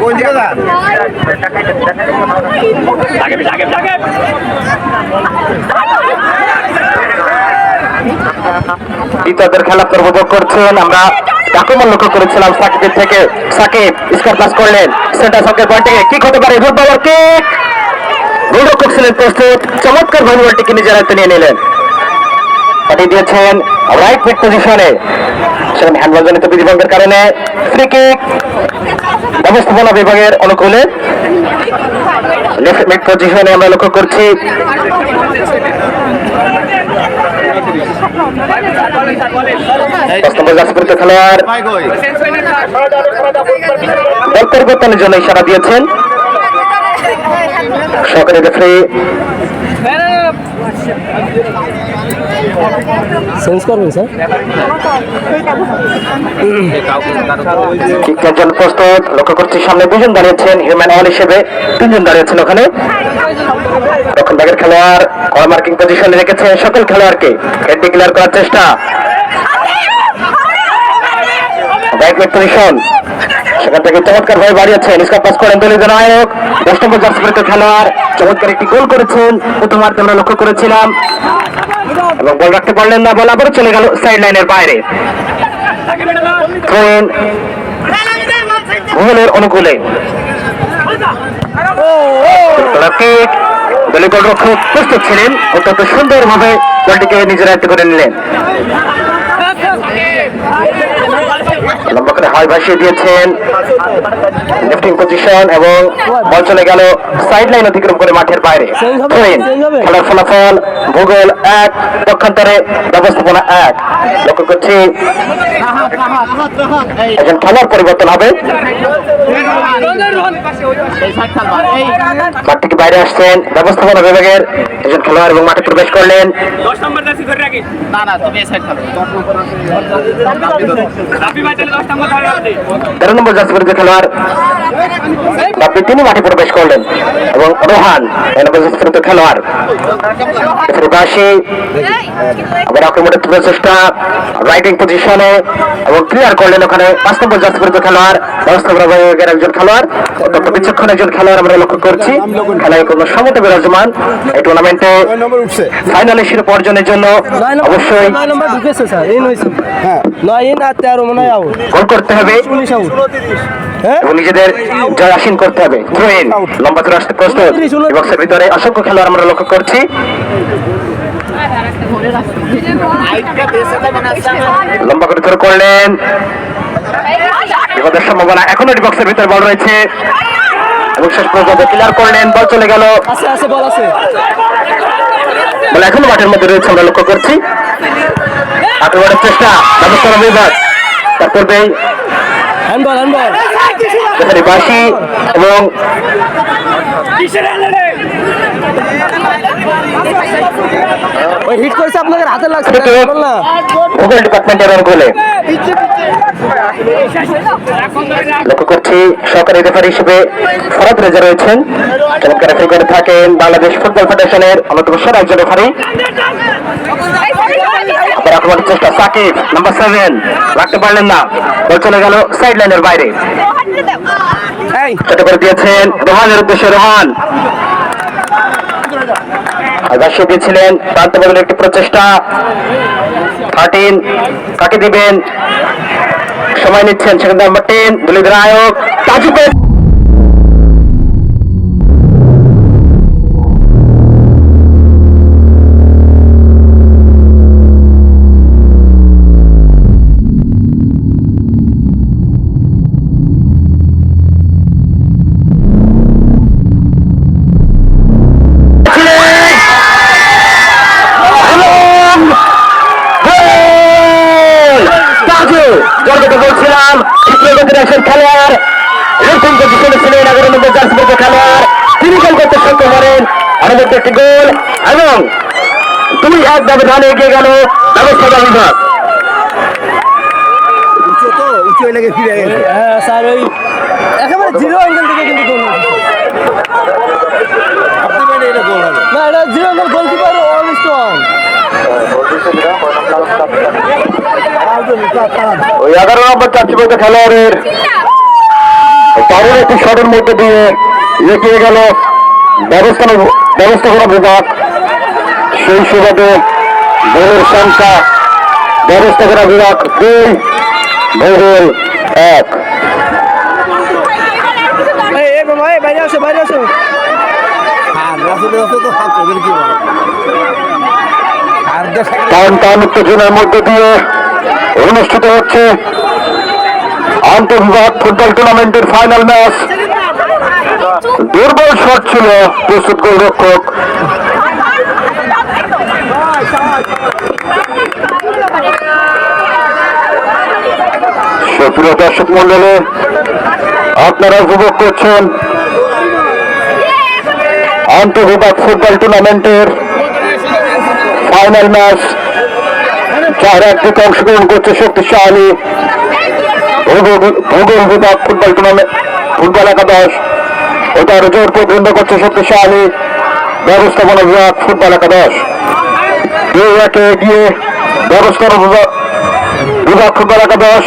কোন দিকে যান? দ্বিতীয়দের খেলা উপভোগ করছেন। আমরা আক্রমণ লক্ষ্য করেছিলাম সাকিবের থেকে। সাকিব স্কোর পাস করলেন সেন্টার সার্কেল পয়েন্টে। কি হতে পারে? Footballer kick. গোলরক্ষক ছিলেন প্রস্তুত, চমৎকার ভাবে বলটিকে নিজের হাতে নিয়ে নিলেন। পাঠিয়ে দিয়েছেন রাইট মিড পজিশনে। সেখানে হ্যান্ডবল জনিত বিধিভঙ্গের কারণে ফ্রি কিক ব্যবস্থাপনা বিভাগের অনুকূলে। লেফট মিড পজিশনে আমরা লক্ষ্য করছি। খেলোয়াড় দল পরিবর্তনের জন্য ইশারা দিয়েছেন সহকারী রেফারি। চেঞ্জ করবেন স্যার? কিকের জন্য প্রস্তুত লক্ষ্য করছি। সামনে 2 জন দাঁড়িয়েছেন হিউম্যান ওয়াল হিসেবে, 3 জন দাঁড়িয়েছেন ওখানে। রক্ষণ ভাগের খেলোয়াড় কর্নার মার্কিং পজিশনে রেখেছে সকল খেলোয়াড়কে। হেড দিয়ে ক্লিয়ার করার চেষ্টা, ব্যাক মিড পজিশন, সেখান থেকে চমৎকার ভাবে বাড়িয়েছেন। স্কোর পাস করেন দলীয় নায়ক 10 নম্বর জার্সি পরিহিত খেলোয়াড়। চমৎকার একটি গোল করেছেন, প্রথমার্ধে আমরা লক্ষ্য করেছিলাম এবং বল রাখতে পারলেন না। বল আবারও চলে গেল সাইড লাইনের বাইরে। ভূগোলের অনুকূলে দলীয় গোলরক্ষক প্রস্তুত ছিলেন, অত্যন্ত সুন্দরভাবে বলটিকে নিজের আয়ত্তে করে নিলেন। লম্বা করে হাই ভাসিয়ে দিয়েছেন লেফটিং পজিশন এবং বল চলে গেল সাইড লাইন অতিক্রম করে মাঠের বাইরে। খেলার ফলাফল ভূগোল 1, পক্ষান্তরে ব্যবস্থাপনা 1। লক্ষ্য করছি একজন খেলার পরিবর্তন হবে। মাঠ থেকে বাইরে আসছেন ব্যবস্থাপনা বিভাগের একজন খেলোয়াড় এবং মাঠে প্রবেশ করলেন। 13 নম্বর জার্সি পরিহিত খেলোয়াড় বাপ্পি তিনি মাঠে প্রবেশ করলেন এবং রোহান 9 নম্বর জার্সি পরিহিত খেলোয়াড়। আবার আক্রমণের চেষ্টা রাইটিং পজিশনে এবং ক্লিয়ার করলেন ওখানে 5 নম্বর জার্সি পরিহিত খেলোয়াড় ব্যবস্থাপনা বিভাগের একজন খেলোয়াড়, অত্যন্ত বিচক্ষণ একজন খেলোয়াড় আমরা লক্ষ্য করছি। খেলায় কোনো সমতা বিরাজমান। এই টুর্নামেন্টে ফাইনালে শিরোপা অর্জনের জন্য অবশ্যই 9 নম্বর ঢুকেছে স্যার। এই নইছে। হ্যাঁ 9 আর 13 মনে হয় আউট। গোল করতে হবে এবং নিজেদের জয় আসীন করতে হবে। থ্রোইন লম্বা করে আসতে প্রস্তুত। বক্সের ভিতরে অসংখ্য খেলোয়াড় আমরা লক্ষ্য করছি। লম্বা করে থ্রো করলেন, বিপদের সম্ভাবনা এখনো বক্সের ভিতরে বল রয়েছে এবং শেষ পর্যন্ত ক্লিয়ার করলেন। বল চলে গেল, বল আছে বল এখনো মাঠের মধ্যে রয়েছে আমরা লক্ষ্য করছি। আক্রমণের চেষ্টা ব্যবস্থাপনা বিভাগ, তারপর হ্যান্ডবল বাসি এবং ওই হিট করেছে আপনাদের হাতে লাগছে না? ভূগোল ডিপার্টমেন্টের অনুকূলে লক্ষ্য করছি। দেখছি সরকারি রেফারি হিসেবে ফরাদ রেজা রয়েছেন, চমৎকার রেফারি করে থাকেন বাংলাদেশ ফুটবল ফেডারেশনের অন্যতম সেরা একজন রেফারি। আক্রমণের চেষ্টা সাকিব নাম্বার 7 রাখতে পারলেন না, বল চলে গেল সাইড লাইনের বাইরে। ছোট করে দিয়েছেন রোহানের উদ্দেশ্যে, রোহান দর্শক দিয়েছিলেন প্রান্ত বদলের একটি প্রচেষ্টা। 13 কাকে দিবেন, সময় নিচ্ছেন সেখানে নাম্বার 10 দলীয় নায়ক তাজুবের বলছিলাম খেলোয়াড় ছিলেন এগারো নম্বর জার্সি খেলোয়াড়, তিনি গোল করতে সক্ষম করেন। আমাদের একটি গোল এবং 2-1 ব্যবধানে এগিয়ে গেল ব্যবস্থাপনা বিভাগ। উঁচু এলাকায় ফিরে গেছে। হ্যাঁ স্যার, ওই একেবারে জিরো অ্যাঙ্গেল থেকে কিন্তু গোল হয়েছে। না, এটা zero angle goalkeeper all strong. ওই 11 নম্বর চাচ্ছিবদ্ধ খেলোয়াড়ের দারুণ একটি শটের মধ্যে দিয়ে এগিয়ে গেল ব্যবস্থাপনা বিভাগ। সেই সুবাদে গোলের সংখ্যা ব্যবস্থাপনা বিভাগ 2, ভূগোল 1। বাইরে আসো, বাইরে আসো। টান উত্তেজনার মধ্যে দিয়ে অনুষ্ঠিত হচ্ছে আন্তঃবিভাগ ফুটবল টুর্নামেন্টের ফাইনাল ম্যাচ। দুর্বল শট ছিল প্রস্তুত গোলরক্ষক, সুপ্রিয় দর্শক মন্ডলী, আপনারা উপভোগ করছেন আন্তঃবিভাগ ফুটবল টুর্নামেন্টের ফাইনাল ম্যাচ। 4 দিকে অংশগ্রহণ করছে শক্তিশালী ভূগোল বিভাগ ফুটবল টুর্নামেন্ট ফুটবল একাদশ, ও তার জোর প্রবৃন্দ করছে শক্তিশালী ব্যবস্থাপনা বিভাগ ফুটবল একাদশ। 2-1 এগিয়ে ব্যবস্থাপনা বিভাগ ফুটবল একাদশ।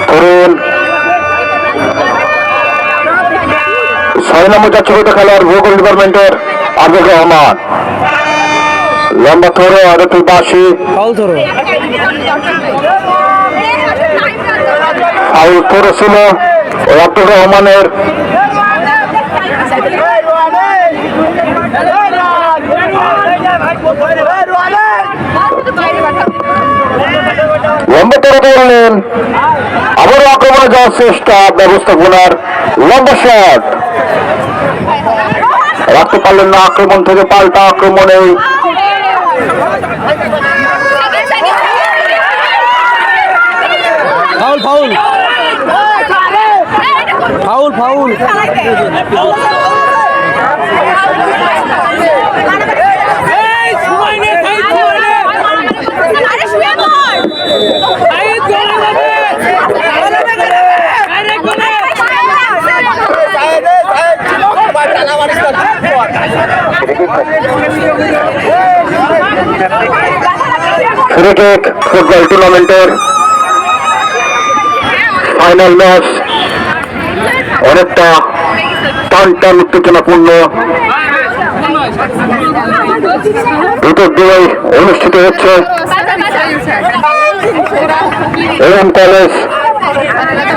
তরুণ 6 নম্বর যাচ্ছিবদ্ধ খেলোয়াড় ভূগোল ডিপার্টমেন্টের আবুল রহমান, লম্বা থরো আরতি বাসি ফাউল থরো ছিল আব্দুর রহমানের। লম্বা থরো ধরলেন, আবারও আক্রমণে যাওয়ার চেষ্টা, ব্যবস্থাপনার লম্বা শট রাখতে পারলেন না, আক্রমণ থেকে পাল্টা আক্রমণে foul foul foul foul. Cricket football টুর্নামেন্টের ফাইনাল ম্যাচ অনেকটা টান উত্তেজনাপূর্ণ দুটো দিনে অনুষ্ঠিত হচ্ছে এম কলেজ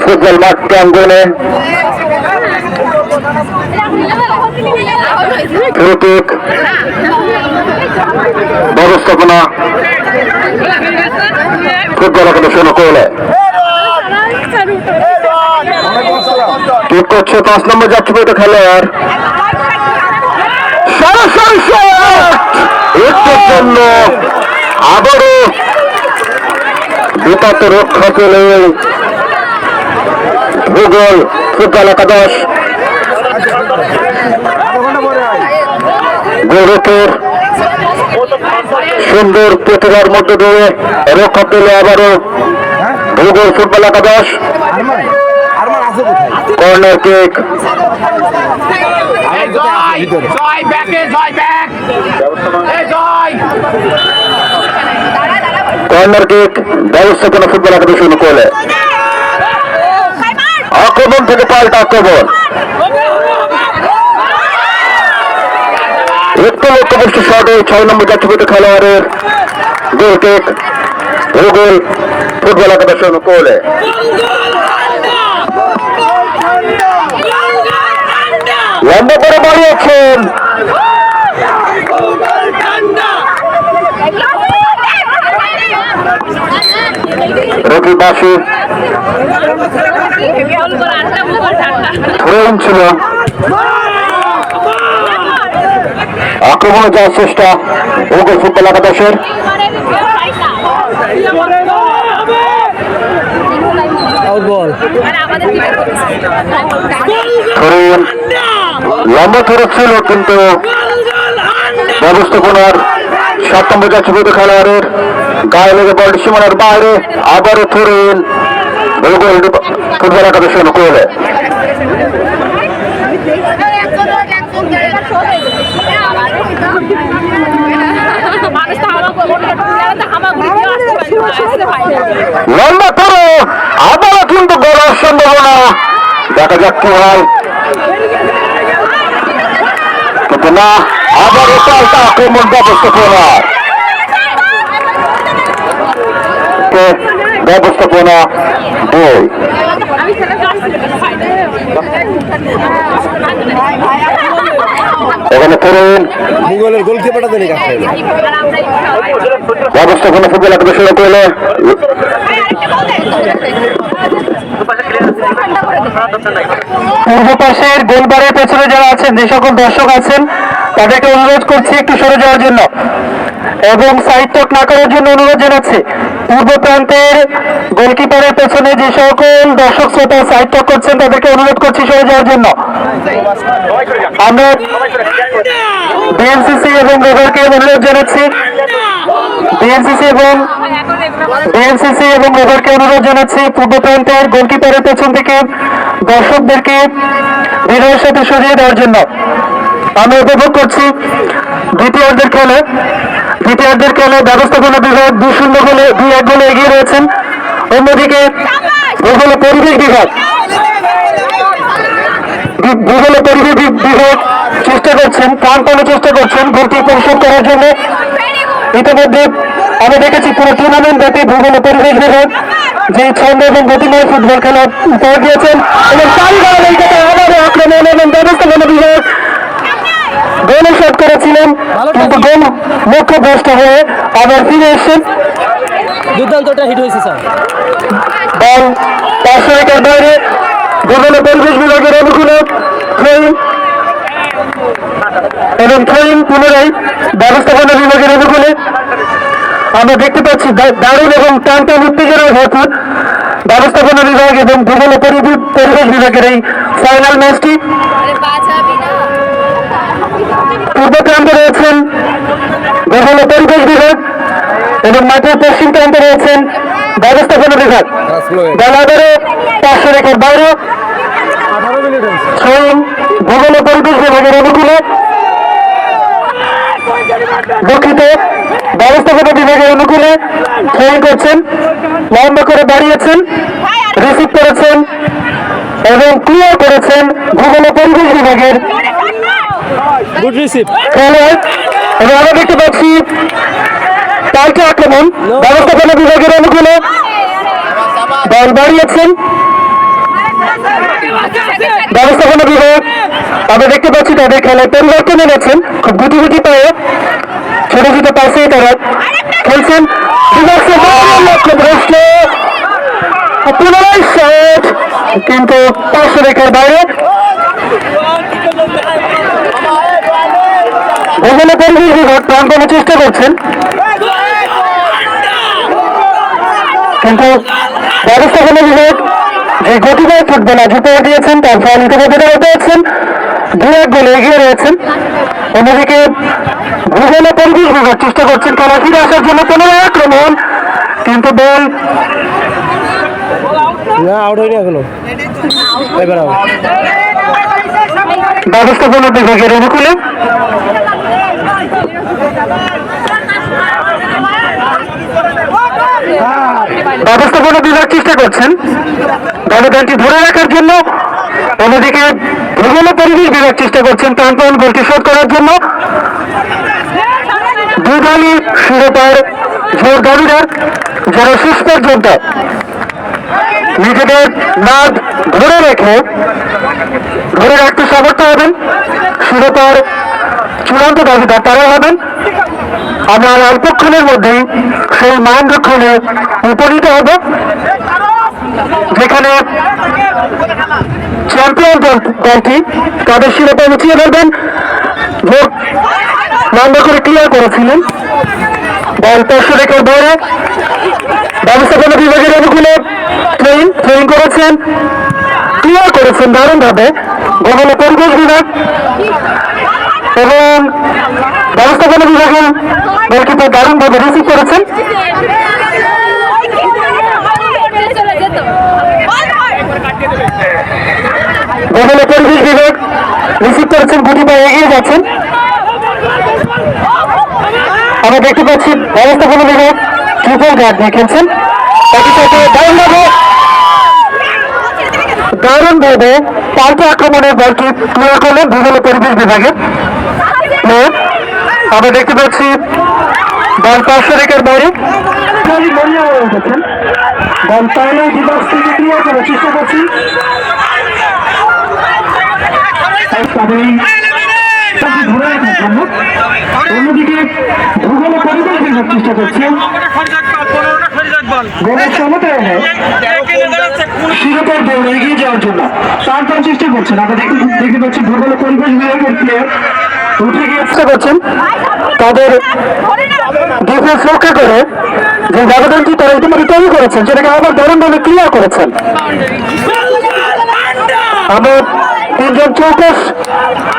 ফুটবল মাঠ প্রাঙ্গণে। ক্রিকেট ব্যবস্থাপনা ফুটবল একাদশ অনুকূলে ঠিক করছে 5 নম্বর যাত্রীপথ খেলোয়াড়, একটুর জন্য আবারও বিপদ রক্ষা পেলে ভূগোল ফুটবল একাদশ। গোলরক্ষক সুন্দর প্রতিভার মধ্যে দিয়ে রক্ষা পেলে আবারও ভূগোল ফুটবল একাদশ আরমান আছে কোথায়? কর্নার কিক কর্নার কিক ব্যবস্থাপনা ফুটবল একাদশ অনুকূলে আক্রমণ থেকে পাল্টা আক্রমণ একটু লক্ষ্যবস্তু শটে 6 নম্বর জাতীয় খেলোয়াড়ের গোল কিক ভূগোল ফুটবল একাদশ অনুকূলে লম্বা করে বাড়িয়েছেন রকি বাসু ধরে ছিল আক্রমণে যাওয়ার চেষ্টা ভূগোল ফুটবল একাদশের লম্বা ধরে ছিল কিন্তু ব্যবস্থাপনার 7 নম্বর জাতীয় খেলোয়াড়ের গায়ে লেগে বলটি সীমানার বাইরে আবারও থরিন ভূগোল ফুটবল একাদশ অনুকূলে লম্বা ধরে আবারও কিন্তু গলার সম্ভাবনা দেখা যাক কি হয় কিন্তু না আবার পাল্টা আক্রমণ ব্যবস্থাপনা বই এখানে তরুণ ভূগোলের গোলকিপারটা দেনি কাছে ব্যবস্থাপনা ফুটবল একাদশ শুরু করলে পূর্ব পাশের গোলবারের পেছনে যারা আছেন যে সকল দর্শক আছেন তাদেরকে অনুরোধ করছি একটু সরে যাওয়ার জন্য এবং সাইড টক না করার জন্য অনুরোধ জানাচ্ছি পূর্ব প্রান্তের গোলকিপারের পেছনে যে সকল দর্শক শ্রোতা সাইড টক করছেন তাদেরকে অনুরোধ করছি সরে যাওয়ার জন্য আমরা বিএনসিসি এবং রোভারকে অনুরোধ জানাচ্ছি বিএনসিসি এবং রোভারকে অনুরোধ জানাচ্ছি পূর্ব প্রান্তের গোলকিপারের পেছন থেকে দর্শকদেরকে বিনয়ের সাথে সরিয়ে দেওয়ার জন্য আমরা উপভোগ করছি দ্বিতীয়ার্ধের খেলা ব্যবস্থাপনা বিভাগ 2-0 গোলে 2-1 গোলে এগিয়ে রয়েছেন অন্যদিকে ভূগোল পরিবেশ বিভাগ চেষ্টা করছেন প্রাণপণে চেষ্টা করছেন গোলটি পরিশোধ করার জন্য ইতিমধ্যে আমরা দেখেছি পুরো টুর্নামেন্ট ব্যাপী ভূগোল পরিবেশ বিভাগ যে ছন্দ এবং গতিময় ফুটবল খেলা উপহার দিয়েছেন এবং তারই আবারও আক্রমণ এবং ব্যবস্থাপনা বিভাগ গোলে শট করেছিলেন কিন্তু গোল লক্ষ্যভ্রষ্ট হয়ে আবার ফিরে এসেছেন দুর্দান্তটা হিট হয়েছে স্যার বল 500 মিটার বাইরে ভূগোল পরিবেশ বিভাগের অনুকূলে এবং থ্রোইং পুনরায় ব্যবস্থাপনা বিভাগের অনুকূলে আমরা দেখতে পাচ্ছি দারুণ এবং টান টান উত্তেজনার ভরপুর ব্যবস্থাপনা বিভাগ এবং ভূগোল পরিবেশ বিভাগের এই ফাইনাল ম্যাচটি পূর্ব প্রান্তে রয়েছেন ভূগোল পরিবেশ বিভাগ এবং মাঠের পশ্চিম প্রান্তে রয়েছেন ব্যবস্থাপনা বিভাগ দল আবারও 500 রেখার বাইরে ভূগোল পরিবেশ বিভাগের অনুকূলে দুঃখিত ব্যবস্থাপনা বিভাগের অনুকূলে ফোন করছেন লম্বা করে দাঁড়িয়েছেন রিসিভ করেছেন এবং ক্লিয়ার করেছেন ভূগোল পরিবেশ বিভাগের গুড রিসিভ খেলোয়াড় এবং আমরা দেখতে পাচ্ছি পাল্টা আক্রমণ ব্যবস্থাপনা বিভাগের অনুকূলে বল বাড়িয়েছেন ব্যবস্থাপনা বিভাগ আমরা দেখতে পাচ্ছি তাদের খেলায় পরিবর্তন এনেছেন খুব গুটি গুটি পায়ে ছোট ছোট পাশে তারা খেলছেন পুনরায় শট কিন্তু 500 রেখার বাইরে ভূগোল পরিবেশ বিভাগ প্রাণপণে চেষ্টা করছেন কিন্তু ব্যবস্থাপনা বিভাগ যে গতিময় ফুটবল আজ উপহার দিয়েছেন তার ফল ইতিমধ্যে দেওয়া পেয়েছেন 2-1 গোলে এগিয়ে রয়েছেন অন্যদিকে ভূগোল পরিবেশ বিভাগ চেষ্টা করছেন খেলা ফিরে আসার জন্য পুনরায় আক্রমণ কিন্তু বল না আউট হয়নি এখনো এবার আউট ব্যবস্থাপনা বিভাগের অনুকূলে ব্যবস্থাপনা বিভাগ চেষ্টা করছেন ব্যবধানটি ধরে রাখার জন্য, অন্যদিকে ভূগোল ও পরিবেশ বিভাগ চেষ্টা করছেন প্রাণপণ গোলটি শোধ করার জন্য। দুই দলই শিরোপার জোর দাবিদার, যারা শেষ পর্যন্ত নিজেদের নাদ ধরে রাখতে সমর্থ হবেন, শিরোপার চূড়ান্ত দাবিদার তারা হবেন। আমরা অল্পক্ষণের মধ্যেই সেই মান রক্ষণে উপনীত হব, যেখানে চ্যাম্পিয়ন দলটি তাদের শিরোপা উঁচিয়ে ধরবেন। ভোট বন্ধ করে ক্লিয়ার করেছিলেন বল 500 রেখার বাইরে। ব্যবস্থাপনা বিভাগের অনুকূলে ট্রেনিং করেছেন, ক্লিয়ার করেছেন দারুণভাবে ভূগোল ও পরিবেশ বিভাগ, এবং ব্যবস্থাপনা বিভাগের গোলকিপার দারুণভাবে রিসিভ করেছেন। ভূগোল ও পরিবেশ বিভাগ রিসিভ করেছেন, গুটি পায়ে এগিয়ে যাচ্ছেন। আমরা দেখতে পাচ্ছি ব্যবস্থাপনা বিভাগ ট্রিপল গার্ড দিয়ে খেলছেন, একই সাথে দারুণভাবে পাল্টা আক্রমণের বলটি ক্লিয়ার করলেন ভূগোল ও পরিবেশ বিভাগের প্লেয়ার। আমরা দেখতে পাচ্ছি বল 500 রেখার বাইরে, বল পাইলে ডিবাক্স থেকে ক্লিয়ার করার চেষ্টা করছি। অন্যদিকে ভূগোল ও পরিবেশ বিভাগ চেষ্টা করছে গোলের সমতায়নে শিরোপার দৌড়ে এগিয়ে যাওয়ার জন্য প্রাণপণ চেষ্টা করছেন। আমরা দেখতে পাচ্ছি ভূগোল ও পরিবেশ বিভাগের প্লেয়ার উঠে গিয়ে চেষ্টা করছেন তাদের ডিফেন্স রক্ষা করে যে ব্যবধানটি তারা ইতিমধ্যে তৈরি করেছেন, সেটাকে আবার দারুণভাবে ক্লিয়ার করেছেন। আমরা 3 জন চৌকস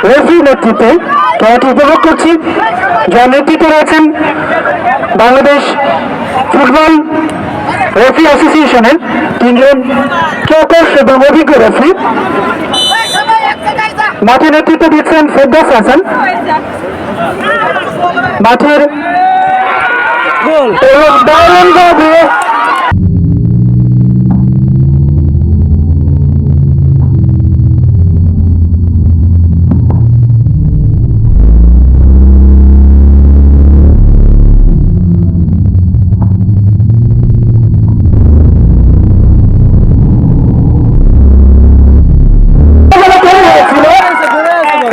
রেফারির নেতৃত্বে খেলাটি উপভোগ করছি, যার নেতৃত্বে রয়েছেন বাংলাদেশ ফুটবল রেফারি অ্যাসোসিয়েশনের 3 জন চৌকস এবং অভিজ্ঞ রেফারি। মাঠে নেতৃত্ব দিচ্ছেন ফেরদৌস হাসান। মাঠের এবং দারুণভাবে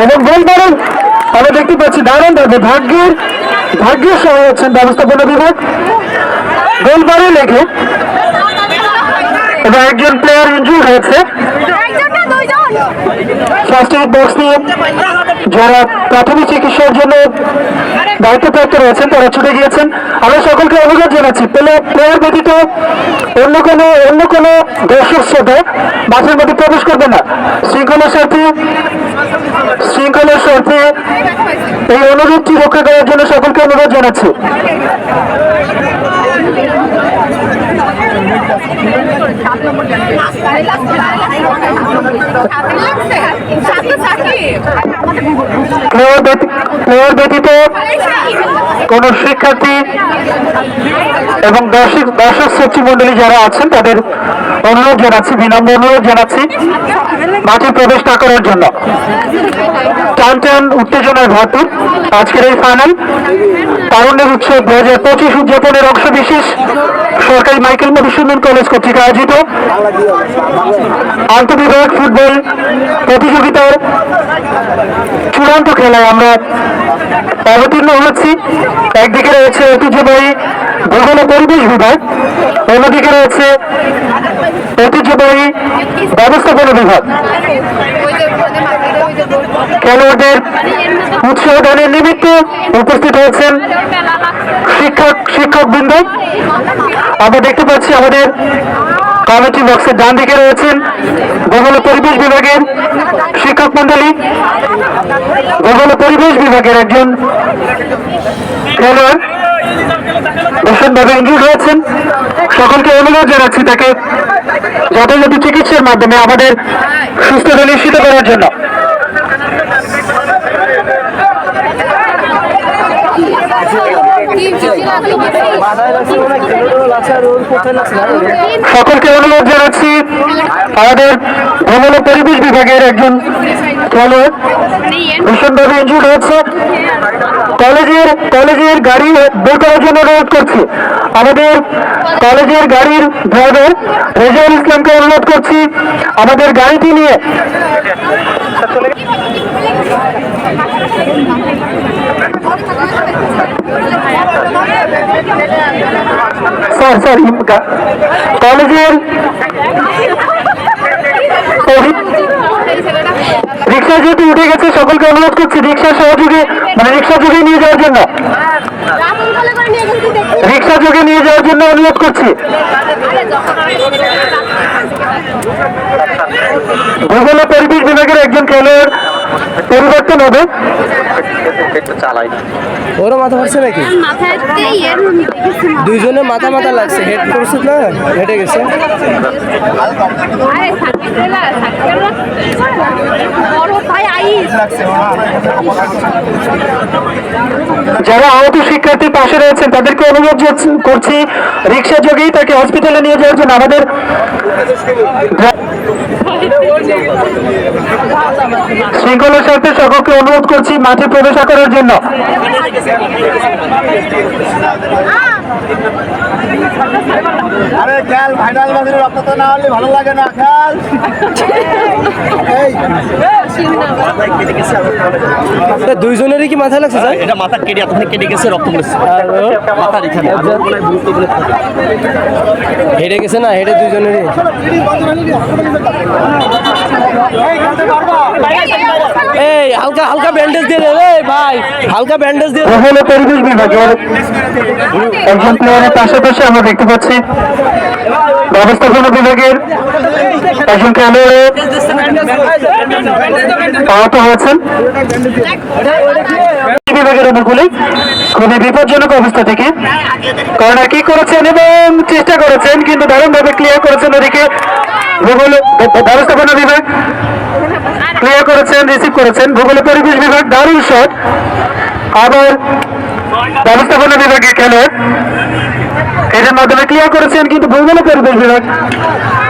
এবং গোল বাড়ুন আমরা দেখতে পাচ্ছি দারুণভাবে ভাগ্যের সহ হচ্ছেন ব্যবস্থাপনা বিভাগ। গোল বাড়ি লেগে এবং একজন প্লেয়ার ইনজুর হয়েছে। ফার্স্ট এড বক্স নিয়ে যারা প্রাথমিক চিকিৎসার জন্য দায়িত্বপ্রাপ্ত রয়েছেন তারা ছুটে গিয়েছেন। আমরা সকলকে অবগত জানাচ্ছি প্লেয়ার ব্যতীত অন্য কোনো দর্শক শ্রোতা মাঠের মধ্যে প্রবেশ করবে না। শৃঙ্খলার স্বার্থে এই অনুরোধটি রক্ষা করার জন্য সকলকে অনুরোধ জানাচ্ছি। প্লেয়ার ব্যতীত কোন শিক্ষার্থী এবং দর্শক সচিব মন্ডলী যারা আছেন তাদের অনুরোধ জানাচ্ছি, বিনম্র অনুরোধ জানাচ্ছি মাঠে প্রবেশ না করার জন্য। টান উত্তেজনায় ভরপুর আজকের এই ফাইনাল তারুণ্যের উৎসব 2025 উদযাপনের অংশ বিশেষ সরকারি মাইকেল মধুসূদন কলেজ কর্তৃক আয়োজিত আন্তঃবিভাগ ফুটবল প্রতিযোগিতার চূড়ান্ত খেলায় আমরা অবতীর্ণ হচ্ছি। একদিকে রয়েছে ঐতিহ্যবাহী ভূগোল ও পরিবেশ বিভাগ, অন্যদিকে রয়েছে ঐতিহ্যবাহী ব্যবস্থাপনা বিভাগ। খেলোয়াড়দের উৎসাহ দানের নিমিত্তে উপস্থিত হয়েছেন শিক্ষকবৃন্দ। আমরা দেখতে পাচ্ছি আমাদের কমিটি বক্সের ডান দিকে রয়েছেন ভূগোল ও পরিবেশ বিভাগের শিক্ষক মন্ডলী, ভূগোল ও পরিবেশ বিভাগের একজন খেলোয়াড় ভীষণভাবে ইনজুর্ড হয়েছেন। সকলকে অনুরোধ জানাচ্ছি তাকে যথাযথ চিকিৎসার মাধ্যমে আমাদের সুস্থতা নিশ্চিত করার জন্য। সকলকে অনুরোধ জানাচ্ছি আমাদের ভ্রমণ ও পরিবেশ বিভাগের একজন খেলোয়াড় ভীষণভাবে ইনজুর্ড হচ্ছে। কলেজের গাড়ি বের করার জন্য অনুরোধ করছি। আমাদের কলেজের গাড়ির ড্রাইভার রেজাউল ইসলামকে অনুরোধ করছি আমাদের গাড়িটি নিয়ে স্যার কলেজের রিক্সা যেহেতু উঠে গেছে সকলকে অনুরোধ করছি রিক্সা সহযোগে রিক্সা যোগে নিয়ে যাওয়ার জন্য অনুরোধ করছি। ভূগোল ও পরিবেশ বিভাগের একজন খেলোয়াড় পরিবর্তন হবে। ওরও মাথা ফাটছে নাকি? দুইজনে মাথা লাগছে, হেড করছে না, হেঁটে গেছে। যারা আহত শিক্ষার্থীর পাশে রয়েছেন তাদেরকে অনুরোধ করছি রিক্সা যোগেই তাকে হসপিটালে নিয়ে যাওয়ার জন্য। আমাদের শৃঙ্খলার সাথে সকলকে অনুরোধ করছি মাঠে প্রবেশ করার জন্য। আরে খেল ফাইনাল বাজির রক্ত তো না হলে ভালো লাগে না খেল। দুইজনেরই কি মাথা লাগছে? এটা মাথা কেটে এতক্ষণ কেটে গেছে, রক্ত পড়েছে মাথার এখানে। হেঁটে গেছে না, হেঁটে দুইজনেরই। এই হালকা হালকা ব্যান্ডেজ দিয়ে দেবে ভাই, হালকা ব্যান্ডেজ দিয়ে। ভূগোল ও পরিবেশ বিভাগের একজন প্লেয়ারের পাশাপাশি আমরা দেখতে পাচ্ছি ব্যবস্থাপনা বিভাগের একজন খেলোয়াড় আহত হয়েছেন। বিভাগের অনুকূলে খুবই বিপজ্জনক অবস্থা থেকে কর্নার কি করেছেন এবং চেষ্টা করেছেন কিন্তু দারুণভাবে ক্লিয়ার করেছেন। ওদিকে ভূগোল ব্যবস্থাপনা বিভাগ ক্লিয়ার করেছেন, রিসিভ করেছেন। ভূগোল পরিবেশ বিভাগ দারুণ শট। আবার ব্যবস্থাপনা বিভাগের খেলোয়াড় এটার মাধ্যমে ক্লিয়ার করেছেন কিন্তু ভূগোল পরিবেশ বিভাগ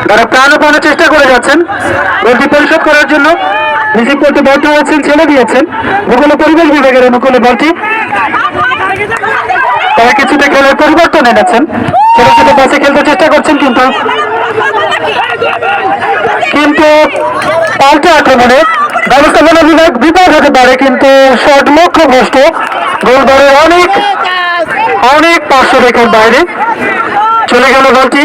তারা প্রাণপণে চেষ্টা করে যাচ্ছেন বলটি পরিশোধ করার জন্য। রিসিভ করতে ব্যর্থ হয়েছেন, ছেড়ে দিয়েছেন। ভূগোল পরিবেশ বিভাগের অনুকূলে বলটি তারা কিছুটা খেলার পরিবর্তন এনেছেন, ছোট ছোট পাশে খেলতে চেষ্টা করছেন কিন্তু পাল্টা আক্রমণে ব্যবস্থাপনা বিভাগ বিপদ হতে পারে কিন্তু শট লক্ষ্যভ্রষ্ট। গোলবারের অনেক 500 রেখার বাইরে চলে গেল বলটি।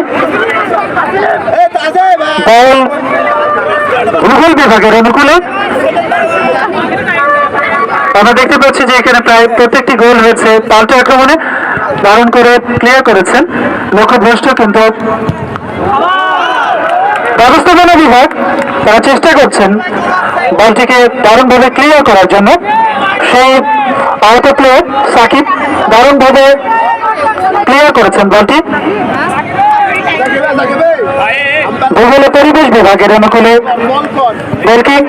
বল ভূগোল বিভাগের অনুকূলে। আমরা দেখতে পাচ্ছি যে এখানে প্রায় প্রত্যেকটি গোল হয়েছে পাল্টা আক্রমণে। দারুণ করে ক্লিয়ার করেছেন, লক্ষ্যভ্রষ্ট কিন্তু ব্যবস্থাপনা বিভাগ তারা চেষ্টা করছেন বলটিকে দারুণভাবে ক্লিয়ার করার জন্য। সেই আহত প্লেয়ার সাকিব দারুণভাবে ক্লিয়ার করেছেন বলটি। ভূগোল পরিবেশ বিভাগের অনুকূলে গোলকিক।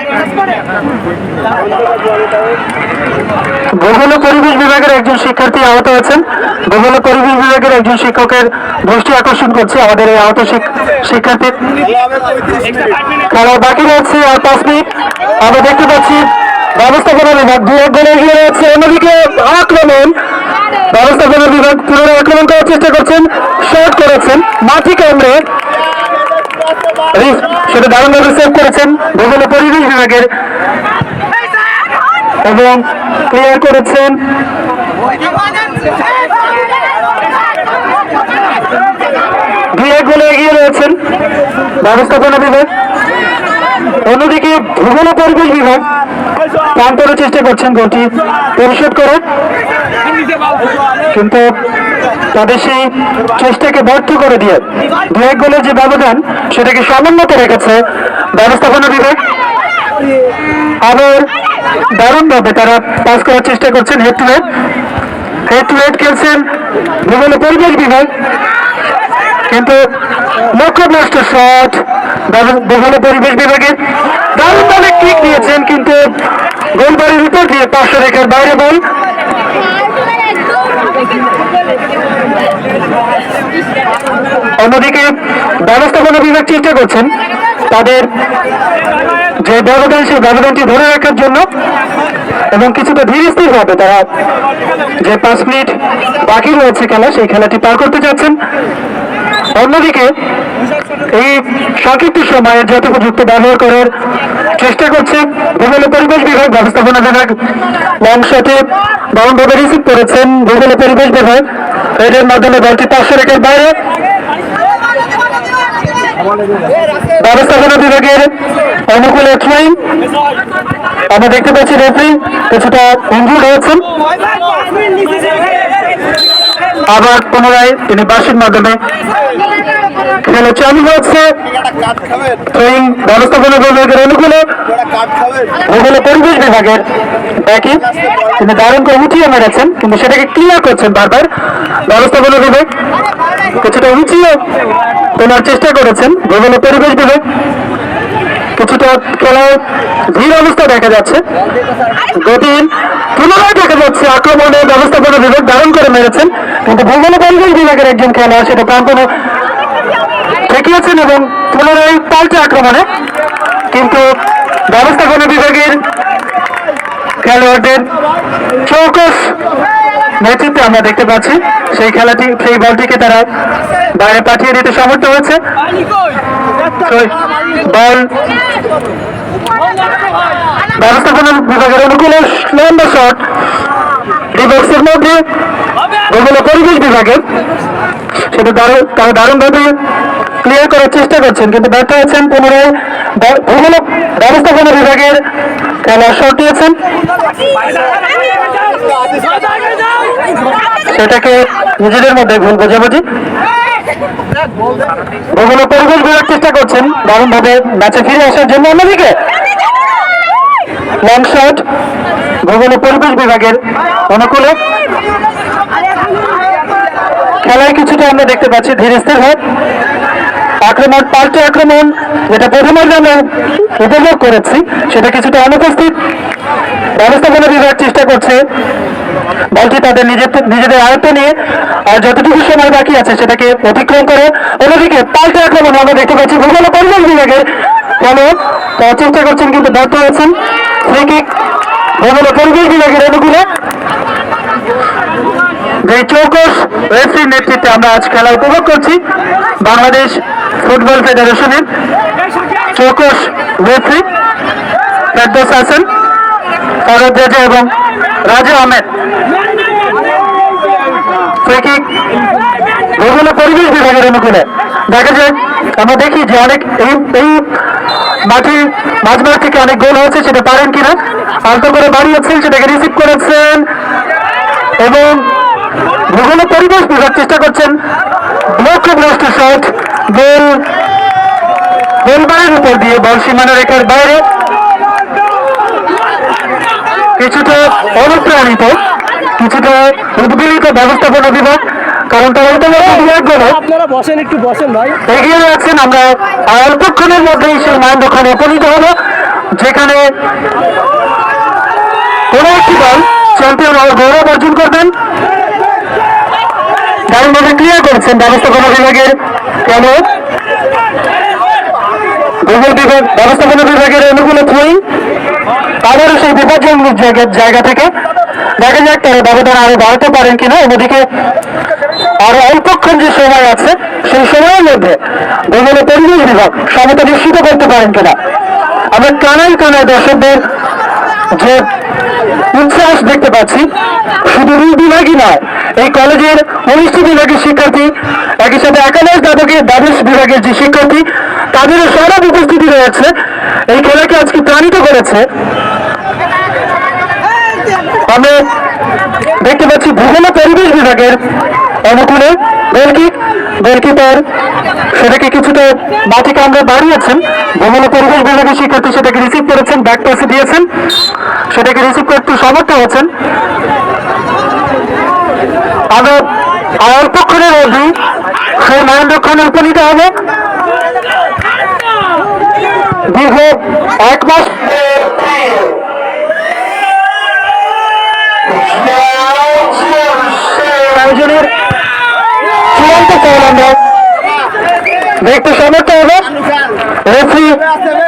ভূগোল পরিবেশ বিভাগের একজন শিক্ষার্থী আহত হয়েছেন। ভূগোল পরিবেশ বিভাগের একজন শিক্ষকের দৃষ্টি আকর্ষণ করছে আমাদের এই আহত শিক্ষার্থী। খেলা বাকি রয়েছে আর 5 মিনিট। আমরা দেখতে পাচ্ছি ব্যবস্থাপনা বিভাগ 2-1 গোলে এগিয়ে রয়েছে। অন্যদিকে আক্রমণ ব্যবস্থাপনা বিভাগ পুনরায় আক্রমণ করার চেষ্টা করছেন, শট করেছেন মাটি কামড়ে, সেটা দারুণভাবে সেভ করেছেন ভূগোল পরিবেশ বিভাগের এবং ক্লিয়ার করেছেন। গোলে এগিয়ে রয়েছেন ব্যবস্থাপনা বিভাগ। অন্যদিকে ভূগোল পরিবেশ বিভাগ প্রান্তরের চেষ্টা করছেন গোলটি পরিশোধ করে কিন্তু তাদের সেই চেষ্টাকে ব্যর্থ করে দিয়ে 2-1 গোলের যে ব্যবধান সেটাকে সমুন্নত রেখেছে ব্যবস্থাপনা বিভাগ। আবার দারুণভাবে তারা পাস করার চেষ্টা করছেন head to head to head খেলছেন ভূগোল ও পরিবেশ বিভাগ, কিন্তু লক্ষ্যভ্রষ্ট শট ভূগোল ও পরিবেশ বিভাগের। দারুণ ভাবে কিক দিয়েছেন, কিন্তু গোলবাড়ির উপর দিয়ে পার্শ্ব রেখার বাইরে বল। অন্যদিকে ব্যবস্থাপনা বিভাগ চেষ্টা করছেন তাদের যে ব্যবধান সেই ব্যবধানটি ধরে রাখার জন্য, এবং কিছুটা ধীর স্থির ভাবে তারা যে 5 মিনিট বাকি রয়েছে খেলা সেই খেলাটি পার করতে চাচ্ছেন। অন্যদিকে এই সংক্ষিপ্ত সময়ের যথোপযুক্ত ব্যবহার করার চেষ্টা করছে ভূগোল ও পরিবেশ বিভাগ। ব্যবস্থাপনা বিভাগ লং শটে দারুণভাবে রিসিভ করেছেন ভূগোল ও পরিবেশ বিভাগ, এর মাধ্যমে বলটি পার্শ্ব রেখার বাইরে। ব্যবস্থাপনা বিভাগের অনুকূলে থ্রোইং, আমরা দেখতে পাচ্ছি রেফারি কিছুটা ইনজুর্ড হয়েছেন, আবার পুনরায় তিনি বাঁশির মাধ্যমে খেলা চালু হচ্ছে। থ্রোইং ব্যবস্থাপনা বিভাগের অনুকূলে ভূগোল ও পরিবেশ বিভাগের একই, তিনি দারুণ করে উঠিয়ে মেরেছেন, কিন্তু সেটাকে ক্লিয়ার করছেন বারবার ব্যবস্থাপনা বিভাগ। কিছুটা উঁচিয়ে তোলার চেষ্টা করেছেন ভূগোল ও পরিবেশ বিভাগ। কিছুটা খেলায় ধীর অবস্থা দেখা যাচ্ছে, গতিহীন পুনরায় দেখা যাচ্ছে আক্রমণে ব্যবস্থাপনা বিভাগ দারুণ করে মেরেছেন, কিন্তু ভূগোল ও পরিবেশ বিভাগের একজন খেলোয়াড় সেটা প্রান্তনে ঠেকিয়েছেন এবং পুনরায় পাল্টে আক্রমণে, কিন্তু ব্যবস্থাপনা বিভাগের খেলোয়াড়দের চৌকস নেতৃত্বে আমরা দেখতে পাচ্ছি সেই খেলাটি, সেই বলটিকে তারা বাইরে পাঠিয়ে দিতে সমর্থ হয়েছে। বল ব্যবস্থাপনা বিভাগের অনুকূলে লম্বা শট ডিবক্সের মধ্যে ভূগোল ও পরিবেশ বিভাগের, সেটা তারা দারুণভাবে ক্লিয়ার করার চেষ্টা করছেন, কিন্তু ব্যর্থ হয়েছেন। পুনরায় ভূগোল ব্যবস্থাপনা বিভাগের খেলা শট দিয়েছেন, সেটাকে নিজেদের মধ্যে ভুল বোঝাবুঝি। ভূগোল ও পরিবেশ বিভাগ চেষ্টা করছেন দারুণভাবে ম্যাচে ফিরে আসার জন্য। অন্যদিকে লং শট ভূগোল ও পরিবেশ বিভাগের অনুকূলে, খেলায় কিছুটা আমরা দেখতে পাচ্ছি ধীরে স্থির ভাব, আক্রমণ পাল্টে আক্রমণ যেটা প্রথমার্ধে আমরা উপভোগ করেছি সেটা কিছুটা অনুপস্থিত। ব্যবস্থাপনা বিভাগ চেষ্টা করছে বলটি তাদের নিজেদের আয়ত্তে নিয়ে, আর যতটুকু সময় বাকি আছে সেটাকে অতিক্রম করে। অন্যদিকে পাল্টে আক্রমণ আমরা দেখতে পাচ্ছি ভূগোল ও পরিবেশ বিভাগের ফলে তারা চেষ্টা করছেন, কিন্তু ব্যর্থ হয়েছেন। ফ্রি কিক ভূগোল ও পরিবেশ বিভাগের অনুকূলে। যে চৌকস রেফারির নেতৃত্বে আমরা আজ খেলা উপভোগ করছি বাংলাদেশ ফুটবল ফেডারেশনের চৌকস রেফারি ফেরদৌস হাসান, ফারুক রাজা এবং রাজা আহমেদ। ফ্রি কিক ভূগোল ও পরিবেশ বিভাগের অনুকূলে। দেখা যায় আমরা দেখি যে অনেক এই মাঝমাঠ থেকে অনেক গোল হয়েছে, সেটা পারেন কিনা। আলতো করে বাড়িয়েছেন, সেটাকে রিসিভ করেছেন এবং ভূগোল ও পরিবেশ বিভাগ চেষ্টা করছেন লক্ষ্যভ্রষ্ট শট গোলবারের উপর দিয়ে বল সীমানা রেখার বাইরে। কিছুটা অনুপ্রাণিত, কিছুটা উদ্বেলিত ব্যবস্থাপনা বিভাগ, কারণ তারা আপনারা বসেন, একটু বসেন ভাই। এগিয়ে যাচ্ছেন। আমরা অল্পক্ষণের মধ্যেই সেই মানদক্ষণে উপনীত হব যেখানে কোন একটি দল চ্যাম্পিয়ন হওয়ার গৌরব অর্জন করবেন। দারুণভাবে ক্লিয়ার করছেন ব্যবস্থাপনা বিভাগের কেন ব্যবস্থাপনা বিভাগের অনুকূলে থ্রোইং, আবারও সেই বিপজ্জনক জায়গা থেকে দেখা যাক তারা ব্যবধান আরো বাড়াতে পারেন কিনা। অন্যদিকে আরো অল্পক্ষণ যে সময় আছে সেই সময়ের মধ্যে ভূগোল ও পরিবেশ বিভাগ সমতা নিশ্চিত করতে পারেন কিনা। আমরা কানায় কানায় দর্শকদের যে উচ্ছ্বাস দেখতে পাচ্ছি, শুধু দুই বিভাগই নয়, এই কলেজের 19টি বিভাগের শিক্ষার্থী, একই সাথে একাদশ দ্বাদশ বিভাগের যে শিক্ষার্থী তাদেরও সরব উপস্থিতি রয়েছে, এই খেলাকে আজকে প্রাণিত করেছে। আমরা দেখতে পাচ্ছি ভূগোল ও পরিবেশ বিভাগের অনুকূলে গোলকিপার সেটাকে কিছুটা মাটিকে আমরা বাড়িয়েছেন। ভূগোল ও পরিবেশ বিভাগের শিক্ষার্থী সেটাকে রিসিভ করেছেন, ব্যাক পাসে দিয়েছেন, সেটাকে রিসিভ করতে সমর্থ হয়েছেন। আমরা অল্পক্ষণের মধ্যেই সেই মহেন্দ্রক্ষণে উপনীত হবে। দীর্ঘ 1 মাস আয়োজনের চূড়ান্ত ফল আমরা দেখতে সমর্থ হবে। রেফারি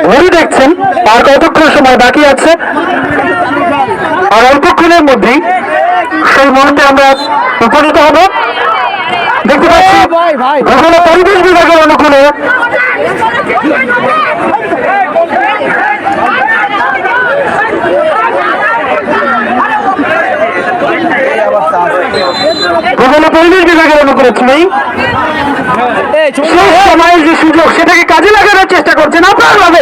ঘড়ি দেখছেন আর কতক্ষণ সময় বাকি আছে, আর অল্পক্ষণের মধ্যেই সেই মুহূর্তে আমরা উপনীত হব। দেখতে পাচ্ছি বিভিন্ন পরিবেশ বিভাগের অনুকূলে সময়ের যে সুযোগ সেটাকে কাজে লাগানোর চেষ্টা করছেন আপনার ভাবে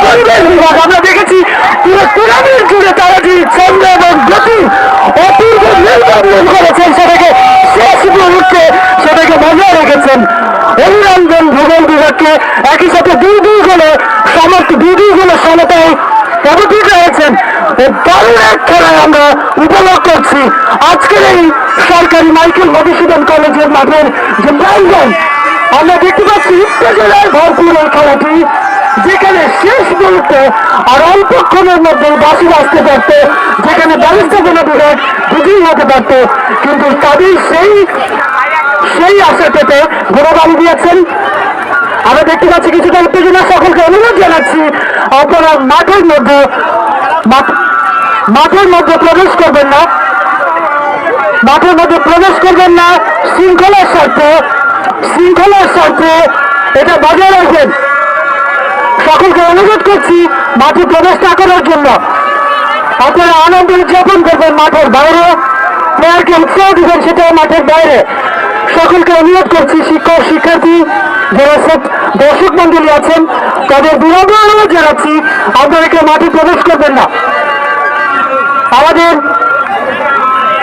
পরিবেশ বিভাগ আমরা দেখেছি পুরো টুর্নামেন্ট জুড়ে তারা যে ছন্দ এবং গতি অপূর্ব নির্বাচন করেছেন, সেটাকে শেষ মুহূর্তে সেটাকে বজায় রেখেছেন। অভিনন্দন ভূগোল বিভাগকে, একই সাথে দুই গোলে সমতায় অবতীর্ণ হয়েছেন। দারুণ এক খেলায় আমরা উপভোগ করছি আজকের এই সরকারি মাইকেল মধুসূদন কলেজের মাঠের যে প্রাঙ্গণ। আমরা দেখতে পাচ্ছি উত্তেজনায় ভরপুর এই খেলাটি, যেখানে শেষ মুহূর্তে আর অল্পক্ষণের মধ্যে বাসি বাঁচতে পারত, যেখানে ব্যবস্থাপনা বিভাগ বিজয়ী হতে পারত, কিন্তু তাদের সেই আশা পেতে গোড়াবাড়ি দিয়েছেন। আমরা দেখতে পাচ্ছি কিছুটা উত্তেজনা। সকলকে অনুরোধ জানাচ্ছি আপনারা মাঠের মধ্যে প্রবেশ করবেন না, শৃঙ্খলার স্বার্থে এটা বজায় রাখবেন। সকলকে অনুরোধ করছি মাঠে প্রবেশ না করার জন্য। আপনারা আনন্দ উদযাপন করবেন মাঠের বাইরে, প্লেয়ারকে উৎসাহ দিবেন সেটাও মাঠের বাইরে। সকলকে অনুরোধ করছি, শিক্ষক শিক্ষার্থী যারা দর্শক মন্ডলী আছেন তাদের বিনম্র অনুরোধ জানাচ্ছি আপনারা কেউ মাঠে প্রবেশ করবেন না।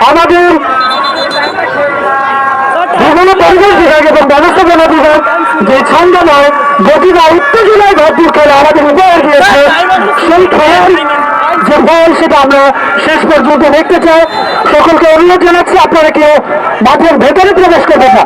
আমাদের বিভিন্ন পরিবেশ বিভাগ এবং ব্যবস্থাপনা বিভাগ যে ছন্দময় গতি বা উত্তেজনায় ভরপুর খেলা আমাদের উপহার দিয়েছে, সেই খেলার যে ফল সেটা আমরা শেষ পর্যন্ত দেখতে চাই। সকলকে অনুরোধ জানাচ্ছি আপনারা কেউ মাঠের ভেতরে প্রবেশ করবেন না।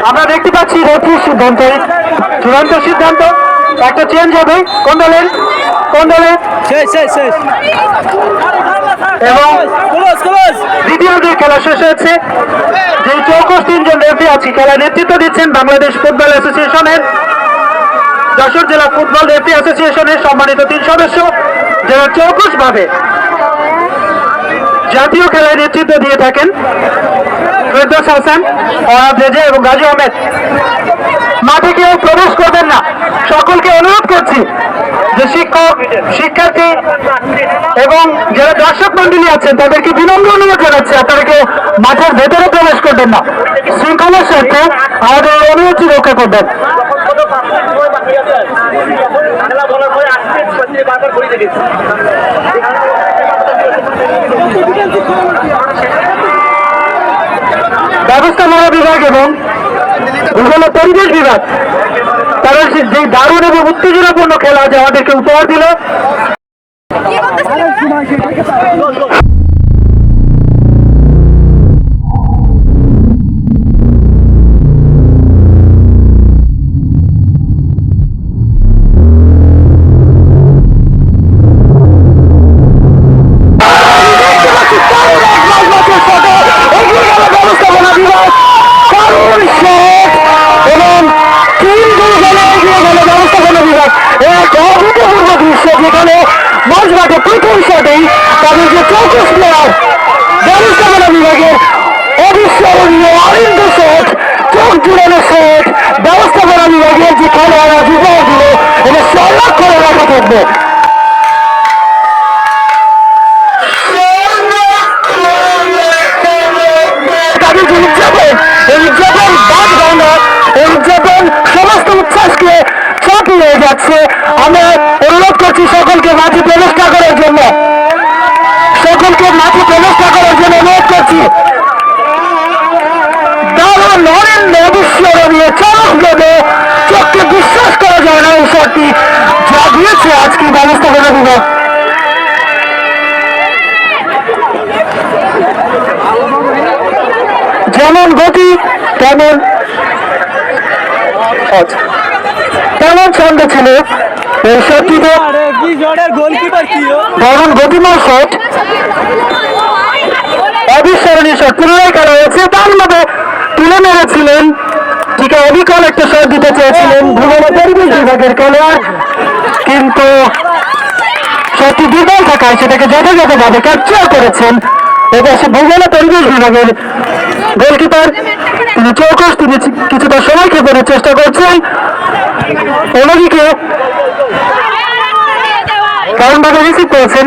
আমরা দেখতে পাচ্ছি রেফারির সিদ্ধান্ত, চূড়ান্ত সিদ্ধান্ত, একটা চেঞ্জ হবে কোন দলের এবং দ্বিতীয় যে খেলা শেষ হয়েছে। যে চৌকস 3 জন রেফারি আছে, খেলা নেতৃত্ব দিচ্ছেন বাংলাদেশ ফুটবল অ্যাসোসিয়েশনের, যশোর জেলা ফুটবল রেফারি অ্যাসোসিয়েশনের সম্মানিত 3 সদস্য, যারা চৌকস ভাবে জাতীয় খেলায় নেতৃত্ব দিয়ে থাকেন, ফেরদৌস হাসান, অরাব রেজা এবং গাজী আহমেদ। মাঠে কেউ প্রবেশ করবেন না। সকলকে অনুরোধ করছি যে শিক্ষক শিক্ষার্থী এবং যারা দর্শক মন্ডলী আছেন তাদেরকে বিনম্র অনুরোধ জানাচ্ছি আপনারা কেউ মাঠের ভেতরে প্রবেশ করবেন না। শৃঙ্খলার স্বার্থে আমাদের অনুরোধটি রক্ষা করবেন। ব্যবস্থাপনা বিভাগ এবং বিভিন্ন পরিবেশ বিভাগ তারা যে দারুণ এবং উত্তেজনাপূর্ণ খেলা যে আমাদেরকে উপহার দিল। প্রথম শটেই তাদের যে চৌকস প্লেয়ার ব্যবস্থাপনা বিভাগের অবিস্মরণীয় অরিন্দ শট, চোখ জুড়ানো শট, ব্যবস্থাপনা বিভাগের যে খেলোয়াড়রা বিবাহ দিল এটা সংরক্ষণ রাখা থাকবে। তাদের যে উদযাপন, এই উদযাপন বাদ ভাঙা, এই উদযাপন সমস্ত উচ্ছ্বাসকে চাপিয়ে যাচ্ছে। আমরা অনুরোধ করছি সকলকে মাঠে প্রবেশ না করার জন্য, সকলকে মাঠে প্রবেশ না পেয়েছি। দারুণ অনিন্দ অবিস্মরণীয় চরমভাবে চোখকে বিশ্বাস করা যায় না এই শটটি যা দিয়েছে আজকে ব্যবস্থাপনা বিভাগ। যেমন গতি তেমন ছন্দ ছিল এই শটটিতে, কি জোরের গোলকিপার কি দারুণ গতিময় শট, অবিস্মরণীয় শট পুনরায় খেলা হয়েছে। দারুণভাবে তুলে মেরেছিলেন, ঠিক অবিকল একটা শট দিতে চেয়েছিলেন ভূগোল ও পরিবেশ বিভাগের খেলোয়াড়, কিন্তু শটটি দুর্বল থাকায় সেটাকে যথাযথভাবে ক্যাপচার করেছেন এদেশে ভূগোল ও পরিবেশ বিভাগের গোলকিপার। তিনি চৌকস, তিনি কিছুটা সময় খেপানোর চেষ্টা করছেন। অন্যদিকে কারণভাবে রিসিভ করেছেন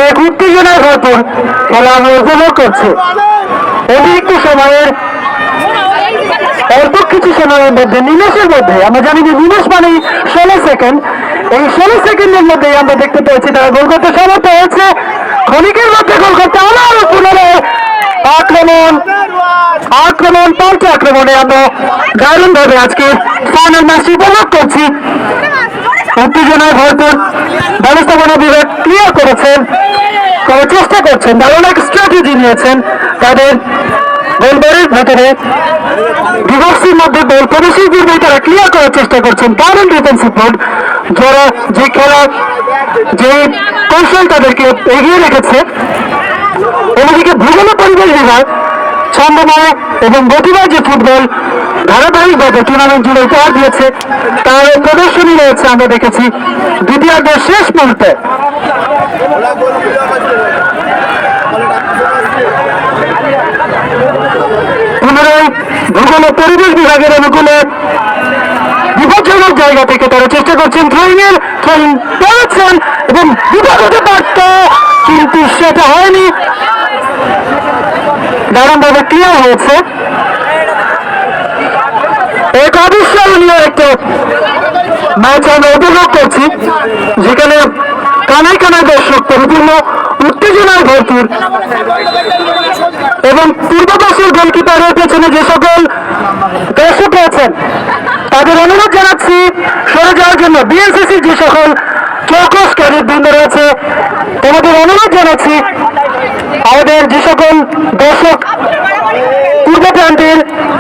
এক উত্তেজনায় ভরপুর খেলা আমরা উপভোগ করছি। অতিরিক্ত সময়ের অল্প কিছু সময়ের মধ্যে নিমেষের মধ্যে, আমরা জানি যে নিমেষ মানে 16 সেকেন্ড, এই 16 সেকেন্ডের মধ্যে আমরা দেখতে পেয়েছি তারা গোল করতে সমর্থ হয়েছে। ক্ষণিকের মধ্যে গোল করতে আবার পুনরায় পাল্টা আক্রমণে আমরা দারুণ ভাবে আজকে ফাইনাল ম্যাচটি উপভোগ করছি। উত্তেজনায় ভরপুর ব্যবস্থাপনা বিভাগ ক্লিয়ার করেছেন, করার চেষ্টা করছেন, দারুণ এক স্ট্র্যাটেজি নিয়েছেন। তাদের গোলবারের ভেতরে ডিভক্সের মধ্যে বল প্রবেশের পূর্বে তারা ক্লিয়ার করার চেষ্টা করছেন। দারুণ ডিফেন্সিভ বোর্ড যারা যে খেলা যে কৌশল তাদেরকে এগিয়ে রেখেছে। অন্যদিকে ভূগোল ও পরিবেশ বিভাগ ছন্দময় এবং গতিময় যে ফুটবল ধারাবাহিকভাবে টুর্নামেন্ট জুড়ে উপহার দিয়েছে তার প্রদর্শনী রয়েছে আমরা দেখেছি দ্বিতীয়ার্ধের শেষ মুহূর্তে। পুনরায় ভূগোল ও পরিবেশ বিভাগের অনুকূলে বিপজ্জনক জায়গা থেকে তারা চেষ্টা করছেন থ্রোয়িং পেয়েছেন এবং বিপদ হতে পারত, কিন্তু সেটা হয়নি, দারুণভাবে ক্লিয়ার হয়েছে। এক অবিস্মরণীয় একটা ম্যাচ আমরা উপভোগ করছি, যেখানে কানায় কানায় দর্শক পরিপূর্ণ উত্তেজনায় ভরপুর এবং পূর্বপাশের গোলকিপারের পেছনে যে সকল দর্শক রয়েছেন তাদের অনুরোধ জানাচ্ছি সরে যাওয়ার জন্য। বিএনসিসির যে সকল চৌকস ক্যাডেট বৃন্দ রয়েছে তোমাদের অনুরোধ জানাচ্ছি আমাদের যে সকল দর্শক পূর্ব প্রান্তের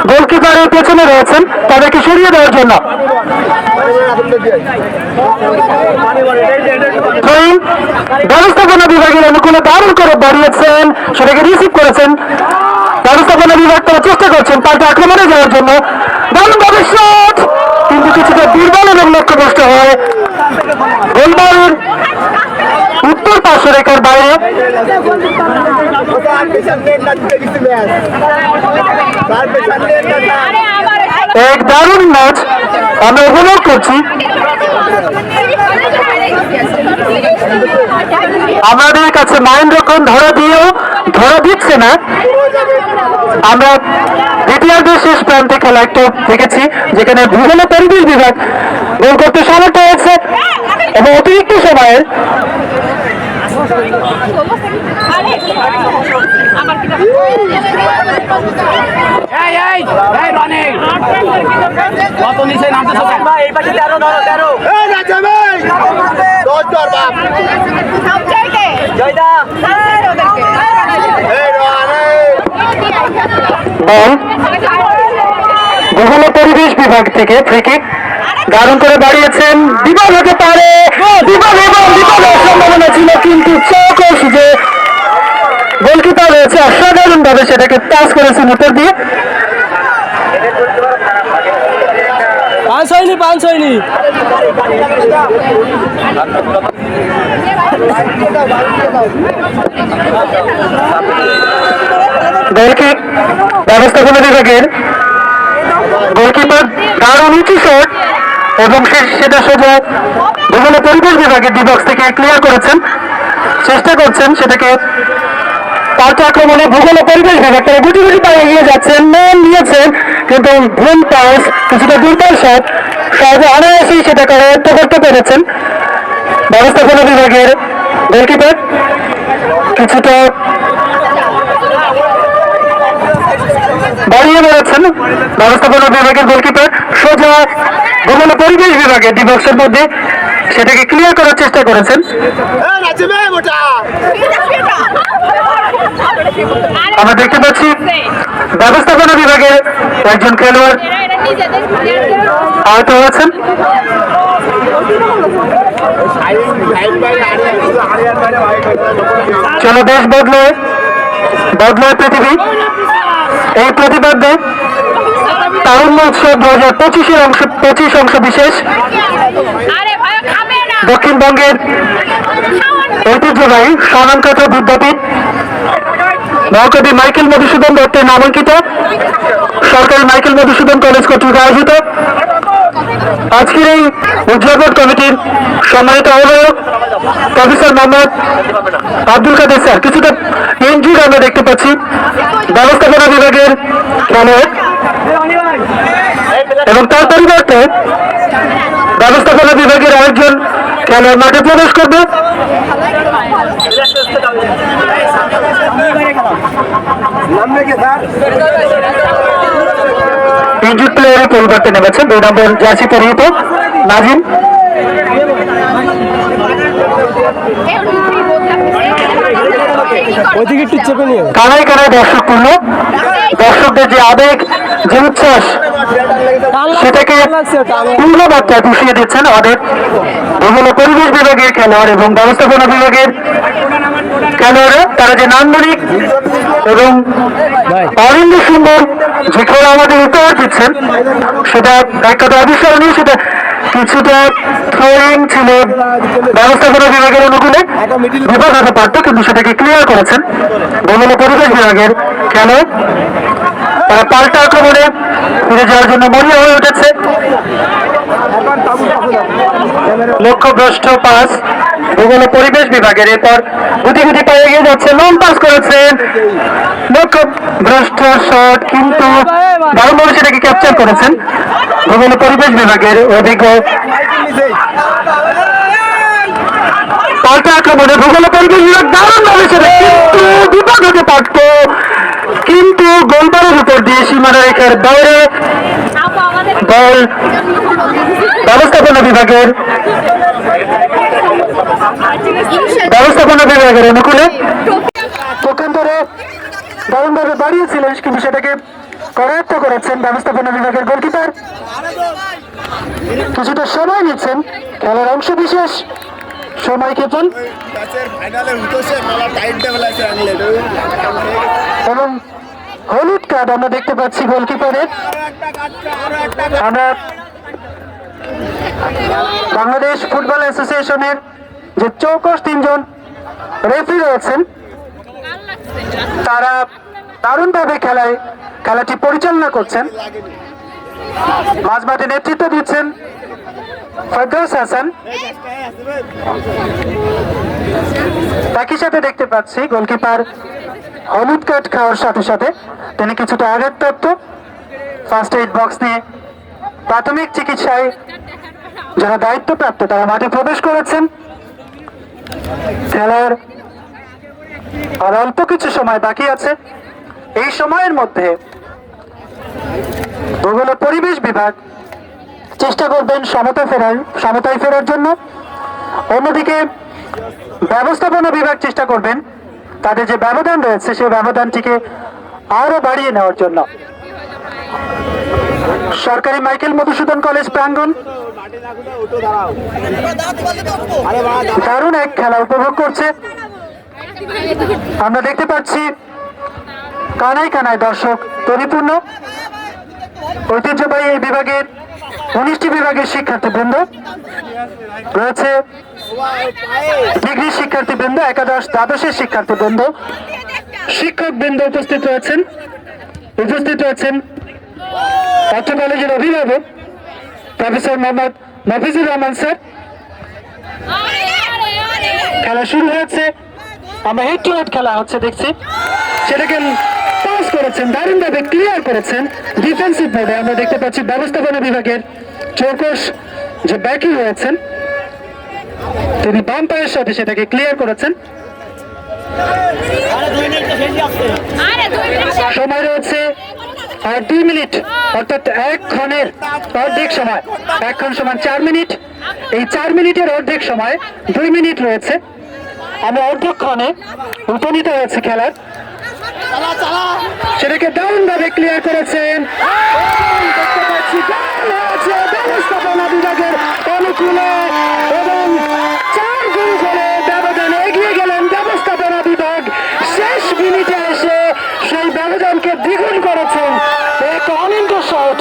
গোলকিপারের পেছনে রয়েছেন তাদেরকে সরিয়ে দেওয়ার জন্য। ব্যবস্থাপনা বিভাগের অনুকূলে দারুণ করে বাড়িয়েছেন, সেটাকে রিসিভ করেছেন ব্যবস্থাপনা বিভাগ, তারা চেষ্টা করছেন পাল্টা আক্রমণে যাওয়ার জন্য। দারুণ ভবিষ্যৎ, কিন্তু কিছুটা দুর্বল এবং লক্ষ্যভ্রষ্ট হয় গোলবারের উত্তর পার্শ্ব রেখার বাইরে। এক দারুণ ম্যাচ আমরা উপভোগ করছি। আমাদের কাছে মাইন্ড রক্ষণ ধরা দিচ্ছে না। আমরা দ্বিতীয়ার্ধের শেষ প্রান্তে খেলা একটা দেখেছি যেখানে ভূগোল ও পরিবেশ বিভাগ গোল করতে সমর্থ হয়েছে এবং অতিরিক্ত সময়ের বল ভূগোল ও পরিবেশ বিভাগ থেকে ফ্রি কিক দারুণ করে বাড়িয়েছেন, বিপদ হতে পারে, বিপদের সম্ভাবনা ছিল, কিন্তু চৌকস যে গোলকিপার রয়েছে অসাধারণ ভাবে সেটাকে পাস করেছেন উপর দিয়ে। পাঁচ হয়নি গোলকিক ব্যবস্থাপনা বিভাগের গোলকিপার দারুণ উঁচু শট এবং সেটা সোজা ভূগোল ও পরিবেশ বিভাগের ডিবক্স থেকে ক্লিয়ার করেছেন, চেষ্টা করছেন সেটাকে পাল্টা আক্রমণে ভূগোল ও পরিবেশ বিভাগ তারা গুটি পায়ে এগিয়ে যাচ্ছেন, ম্যান নিয়েছেন, কিন্তু ভুল পাস কিছুটা দুর্বল শট সহজে অনায়াসেই সেটাকে আয়ত্ত করতে পেরেছেন ব্যবস্থাপনা বিভাগের গোলকিপার কিছুটা বাড়িয়ে বেড়াচ্ছেন ব্যবস্থাপনা বিভাগের গোলকিপার সোজা ভূগোল ও পরিবেশ বিভাগের ডিবক্সের মধ্যে সেটাকে ক্লিয়ার করার চেষ্টা করেছেন। আমরা দেখতে পাচ্ছি ব্যবস্থাপনা বিভাগের একজন খেলোয়াড় আহত হয়েছেন। চলো দেশ বদলায় বদলায় পৃথিবী, এই প্রতিবাদে তারুণ্য উৎসব 2025 অংশ বিশেষ দক্ষিণবঙ্গের ঐতিহ্যবাহী স্বনামখ্যাত বিদ্যাপীঠ মহাকবি মাইকেল মধুসূদন দত্তের নামাঙ্কিত সরকারি মাইকেল মধুসূদন কলেজ কর্তৃক আয়োজিত আজকের এই উদযাপন কমিটির সম্মানিত আহ্বায়ক প্রফেসর মোহাম্মদ আব্দুল কাদের স্যার কিছুটা ইনজুরি আমরা দেখতে পাচ্ছি ব্যবস্থাপনা বিভাগের খেলোয়াড় এবং তার পরিবর্তে ব্যবস্থাপনা বিভাগের আরেকজন খেলোয়াড় মাঠে প্রবেশ করবে। ইনজুড প্লেয়ারের পরিবর্তে নেমেছেন 2 নম্বর জার্সি পরিহিত নাজিম। ওইদিকে একটু চেপে নিয়ে কানায় কানায় দর্শক পূর্ণ, দর্শকদের যে আবেগ যে উচ্ছ্বাস সেটাকে পূর্ণ মাত্রায় পুষিয়ে দিচ্ছেন আমাদের ভূগোল ও পরিবেশ বিভাগের খেলোয়াড় এবং ব্যবস্থাপনা বিভাগের খেলোয়াড়রা। তারা যে নান্দনিক এবং অরিন্দ সুন্দর যে খেলা আমাদের উপহার দিচ্ছেন সেটা এক কথা অবিস্মরণীয়। সেটা কিছুটা থ্রোয়িং ছিল ব্যবস্থাপনা বিভাগের অনুকূলে, বিভাগ হতে পারত কিন্তু সেটাকে ক্লিয়ার করেছেন ভূগোল ও পরিবেশ বিভাগের খেলোয়াড়। তারা পাল্টা আক্রমণে ফিরে যাওয়ার জন্য মরিয়া হয়ে উঠেছে। লক্ষ্যভ্রষ্ট পাস ভূগোল ও পরিবেশ বিভাগের, এরপর গুটি গুটি পায়ে এগিয়ে যাচ্ছে, লং পাস করেছেন, লক্ষ্যভ্রষ্ট শট কিন্তু দারুণভাবে সেটাকে ক্যাপচার করেছেন ভূগোল ও পরিবেশ বিভাগের অভিজ্ঞ। পাল্টা আক্রমণে ভূগোল ও পরিবেশ বিভাগ দারুণভাবে সেটা কিন্তু বিভাগ হতে পারত কিন্তু গোলবারের উপর দিয়ে সীমানা রেখার বাইরে বল ব্যবস্থাপনা বিভাগের অনুকূলে। পক্ষান্তরে দারুণভাবে বাড়িয়েছিলেন কিন্তু সেটাকে করায়ত্ত করেছেন ব্যবস্থাপনা বিভাগের গোলকিপার। কিছুটা সময় নিচ্ছেন খেলার অংশ বিশেষ সময় ক্ষেপণ এবং হলুদ কার্ড আমরা দেখতে পাচ্ছি গোলকিপারের। আমরা বাংলাদেশ ফুটবল অ্যাসোসিয়েশনের যে চৌকস 3 জন রেফারি রয়েছেন তারা দারুণভাবে খেলাটি পরিচালনা করছেন। মাঝমাঠে নেতৃত্ব দিচ্ছেন ফয়রদৌস হাসান। একই সাথে দেখতে পাচ্ছি গোলকিপার হলুদ কার্ড খাওয়ার সাথে সাথে তিনি কিছুটা আঘাতপ্রাপ্ত, ফার্স্ট এইড বক্স নিয়ে প্রাথমিক চিকিৎসায় যারা দায়িত্বপ্রাপ্ত তারা মাঠে প্রবেশ করেছেন। খেলার আর অল্প কিছু সময় বাকি আছে, এই সময়ের মধ্যে ভূগোল ও পরিবেশ বিভাগ চেষ্টা করবেন সমতায় ফেরার জন্য, অন্যদিকে ব্যবস্থাপনা বিভাগ চেষ্টা করবেন তাদের যে ব্যবধান রয়েছে সেই ব্যবধানটিকে আরো বাড়িয়ে নেওয়ার জন্য। সরকারি মাইকেল মধুসূদন কলেজ প্রাঙ্গণ দারুণ এক খেলা উপভোগ করছে। আমরা দেখতে পাচ্ছি কানায় কানায় দর্শক পরিপূর্ণ। ঐতিহ্যবাহী এই বিভাগের 19টি বিভাগের শিক্ষার্থীবৃন্দ রয়েছে, ডিগ্রি শিক্ষার্থীবৃন্দ, একাদশ দ্বাদশের শিক্ষার্থীবৃন্দ, শিক্ষকবৃন্দ উপস্থিত রয়েছেন অত্র কলেজের অভিভাবক প্রফেসর মোহাম্মদ মফিজুর রহমান স্যার। খেলা শুরু হয়েছে, আমরা হেড টু হেড খেলা হচ্ছে দেখছি, সেটাকে পাস করেছেন, দারুণভাবে ক্লিয়ার করেছেন ডিফেন্সিভ মোডে। আমরা দেখতে পাচ্ছি ব্যবস্থাপনা বিভাগের চৌকস যে ব্যাকিং রয়েছেন তিনি বাম পায়ের সাথে সেটাকে ক্লিয়ার করেছেন। সময় রয়েছে আর 2 মিনিট, অর্থাৎ 1 ক্ষণের অর্ধেক সময়। 1 ক্ষণ সমান 4 মিনিট। এই 4 মিনিটের অর্ধেক সময় 2 মিনিট রয়েছে। আমরা অর্ধক্ষণে উপনীত হয়েছে খেলার। সেটাকে দারুণ ভাবে ক্লিয়ার করেছেন। দেখতে পাচ্ছি গোল হয়েছে ব্যবস্থাপনা বিভাগের অনুকূলে এবং 4 গোলে ব্যবধানে এগিয়ে গেলেন ব্যবস্থাপনা বিভাগ। শেষ মিনিটে এসে সেই ব্যবধানকে দ্বিগুণ করেছেন। এক অনিন্দ শট,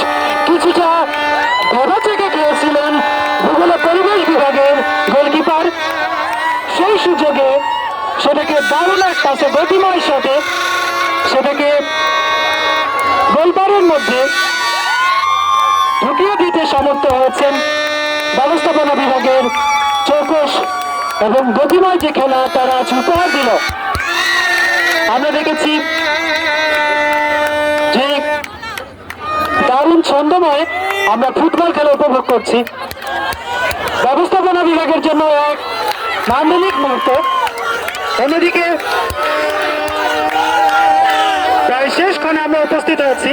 কিছুটা ধরা থেকে গিয়েছিলেন ভূগোল পরিবেশ বিভাগের গোলকিপার। সেই সুযোগে সেটাকে দারুণ এক পাশে গতিময় শটে সেটাকে গোলবারের মধ্যে ঢুকিয়ে দিতে সমর্থ হয়েছেন ব্যবস্থাপনা বিভাগের চৌকস এবং গতিময় যে খেলা তারা আজ উপহার দিল। আমরা দেখেছি যে দারুণ ছন্দময় আমরা ফুটবল খেলা উপভোগ করছি। ব্যবস্থাপনা বিভাগের জন্য এক নান্দনিক মুহূর্ত। অন্যদিকে প্রায় শেষ ক্ষণে আমরা উপস্থিত হয়েছি।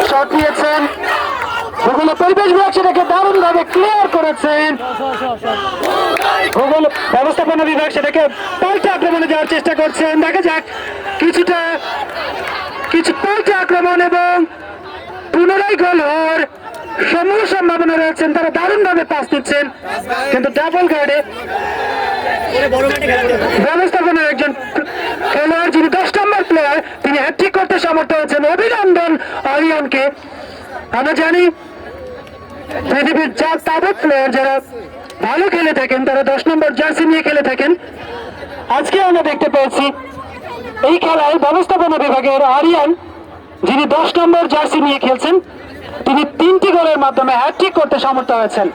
শট নিয়েছেন ভূগোল পরিবেশ বিভাগ, সেটাকে দারুণ ভাবে ক্লিয়ার করেছেন। ভূগোল ব্যবস্থাপনা বিভাগ সেটাকে পাল্টা আক্রমণে যাওয়ার চেষ্টা করছেন। দেখা যাক কিছু পাল্টা আক্রমণ এবং পুনরায় গোল হওয়ার সমূহ সম্ভাবনা রয়েছেন। তারা দারুণ ভাবে পাস দিচ্ছেন, কিন্তু ডাবল গার্ডে ব্যবস্থাপনার একজন খেলোয়াড় যিনি 10 নম্বর প্লেয়ার, তিনি হ্যাট্রিক করতে সমর্থ হয়েছেন। অভিনন্দন অরিয়নকে। আমরা জানি পৃথিবীর তাবৎ প্লেয়ার যারা ভালো খেলে থাকেন তারা 10 নম্বর জার্সি নিয়ে খেলে থাকেন। আজকে আমরা দেখতে পেয়েছি এই খেলায় ব্যবস্থাপনা বিভাগের আরিয়ান, যিনি 10 নম্বর জার্সি নিয়ে খেলছেন, তিনি 3টি গোলের মাধ্যমে হ্যাট্রিক করতে সমর্থ হয়েছেন।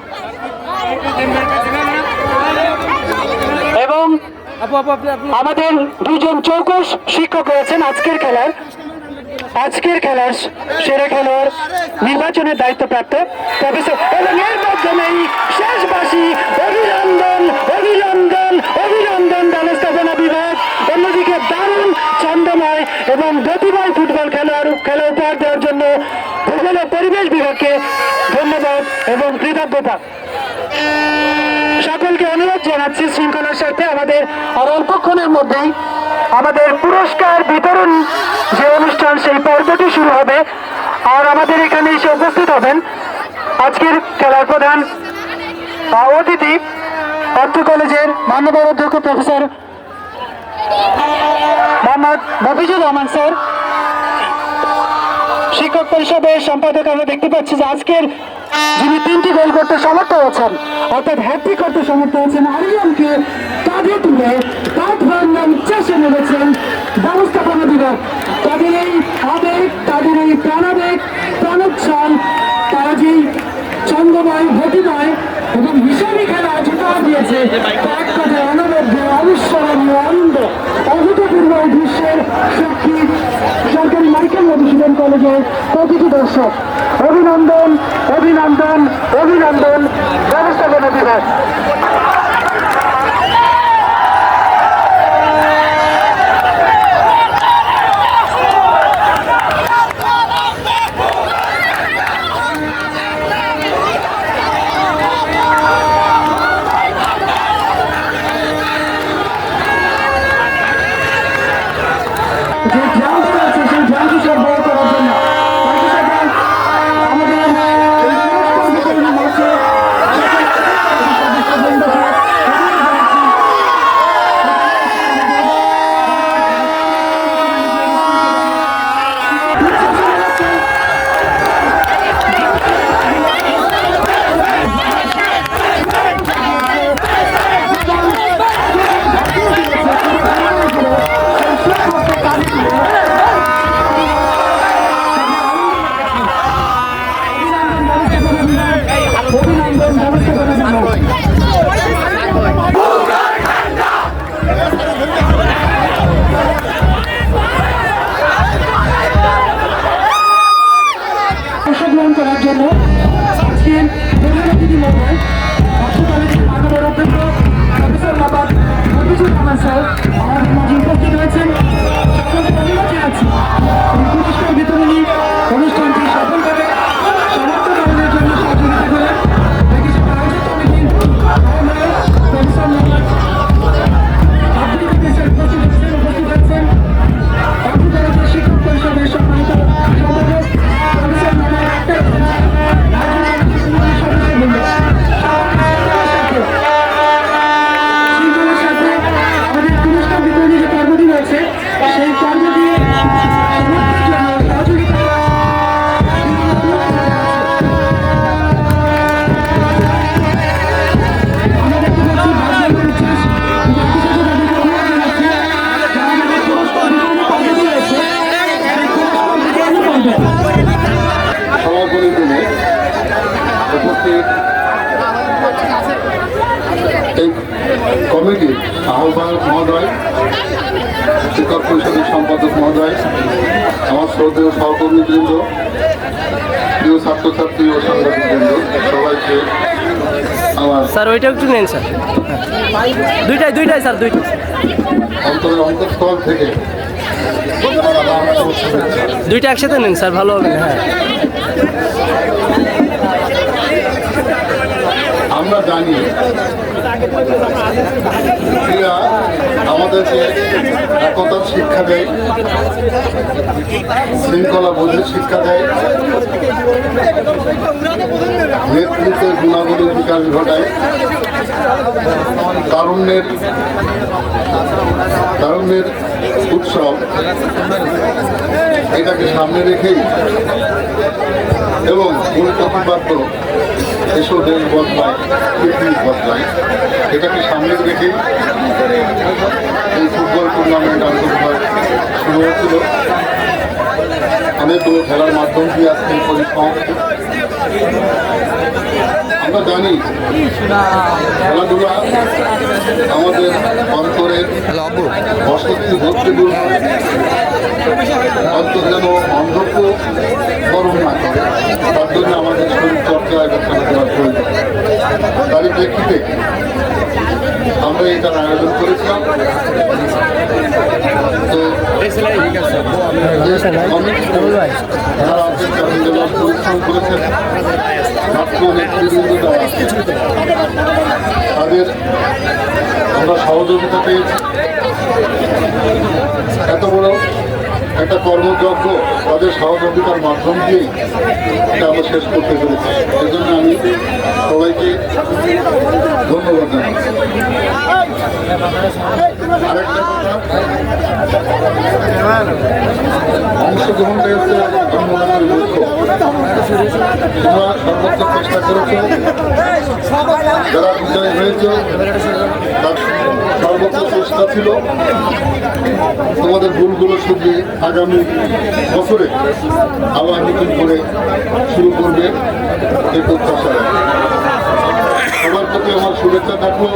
এবং আমাদের 2জন চৌকস শিক্ষক রয়েছেন আজকের খেলার সেরা খেলোয়াড় নির্বাচনের দায়িত্বপ্রাপ্ত প্রফেসর, এবং এর মাধ্যমেই শেষ বাসি অভিনন্দন অভিনন্দন অভিনন্দন ব্যবস্থাপনা বিভাগ। অন্যদিকে দারুণ ছন্দময় এবং গতিময় ফুটবল খেলা উপহার দেওয়ার জন্য ভূগোল পরিবেশ বিভাগকে ধন্যবাদ এবং কৃতজ্ঞতা। সকলকে অনুরোধ জানাচ্ছি শৃঙ্খলার সাথে আমাদের আর অল্পক্ষণের মধ্যেই আমাদের পুরস্কার বিতরণ যে অনুষ্ঠান সেই পর্বটি শুরু হবে। আর আমাদের এখানে এসে উপস্থিত হবেন আজকের খেলার প্রধান অতিথি অর্থ কলেজের মাননীয় অধ্যক্ষ প্রফেসর মোহাম্মদ মফিজুর রহমান স্যার। শিক্ষক পরিষদের সম্পাদক আমরা দেখতে পাচ্ছি যে আজকের যিনি 3টি গোল করতে সমর্থ হয়েছেন, অর্থাৎ হ্যাট্রিক করতে সমর্থ হয়েছেন, আরিয়ানকে কাঁধে তুলে কাঁধ ভাঙার চেষ্টা নেমেছেন ব্যবস্থাপনা বিভাগ। তাদের এই আবেগ, তাদের এই প্রাণাবেগ, প্রাণোচ্ছল, তারা যেই ছন্দময় গতিময় এবং হিসাবি খেলা উপহার দিয়েছে, এক কথায় অনবদ্য অবিস্মরণীয় আনন্দ অভূতপূর্ব দৃশ্যের সাক্ষী সরকারি মাইকেল মধুসূদন কলেজের প্রতিটি দর্শক। অভিনন্দন অভিনন্দন অভিনন্দন ব্যবস্থাপনা বিভাগ। আমাদের কমিটির আহ্বায়ক মহোদয়, শিক্ষক পরিষদের সম্পাদক মহোদয়, আমার শ্রদ্ধেয় সহকর্মীবৃন্দ, প্রিয় ছাত্রছাত্রী ও সাংবাদিকবৃন্দ, সবাইকে আমার স্যার ওইটা একটু নেন স্যার, দুইটাই স্যার, দুইটাই অন্তরের অন্তঃস্থল থেকে দুইটা একসাথে নেন স্যার, ভালো হবে। হ্যাঁ, আমরা জানি ক্রীড়া আমাদেরকে একতার শিক্ষা দেয়, শৃঙ্খলা বোধের শিক্ষা দেয়, নেতৃত্বের গুণাবলীর বিকাশ ঘটায়, তারুণ্যের উৎসব এটাকে সামনে রেখেই এবং মূল প্রতিপাদ্য এসব দেশ বদলায়, পৃথিবী বদলায়, এটাকে সামনে রেখেই এই ফুটবল টুর্নামেন্ট আন্তর্জাতিক শুরু হয়েছিল। অনেকগুলো খেলার মাধ্যম দিয়ে আজকে এই পরিসমাপ্তি। আমরা জানি খেলাধুলা আমাদের অন্তরের অস্বস্তি ভর্তি দূর করে, অন্তর যেন অন্ধত্ব বরণ না করে, তার জন্য আমাদের শরীর চর্চা এবং খেলাধুলার প্রয়োজন। তারই প্রেক্ষিতে আমরা এটার আয়োজন করেছিলাম। তো যারা আছেন তারা পরিশ্রম করেছেন, ছাত্র নেতৃবৃন্দ যারা তাদের আমরা সহযোগিতা পেয়েছি। এত বড় একটা কর্মযজ্ঞ তাদের সহযোগিতার মাধ্যম দিয়েই এটা আমরা শেষ করতে পেরেছি। সেজন্য আমি সবাইকে ধন্যবাদ জানাই। আরেকটা কথা, অংশগ্রহণটাই হচ্ছে ধন্যবাদের লক্ষ্য। তোমরা সর্বোচ্চ চেষ্টা করেছো, যারা বিজয় হয়েছে তার সর্বোচ্চ চেষ্টা ছিল তোমাদের ভুলগুলো শুধরে আগামী বছরে আবার নতুন করে শুরু করবে এই প্রত্যাশা। সবার প্রতি আমার শুভেচ্ছা থাকলো।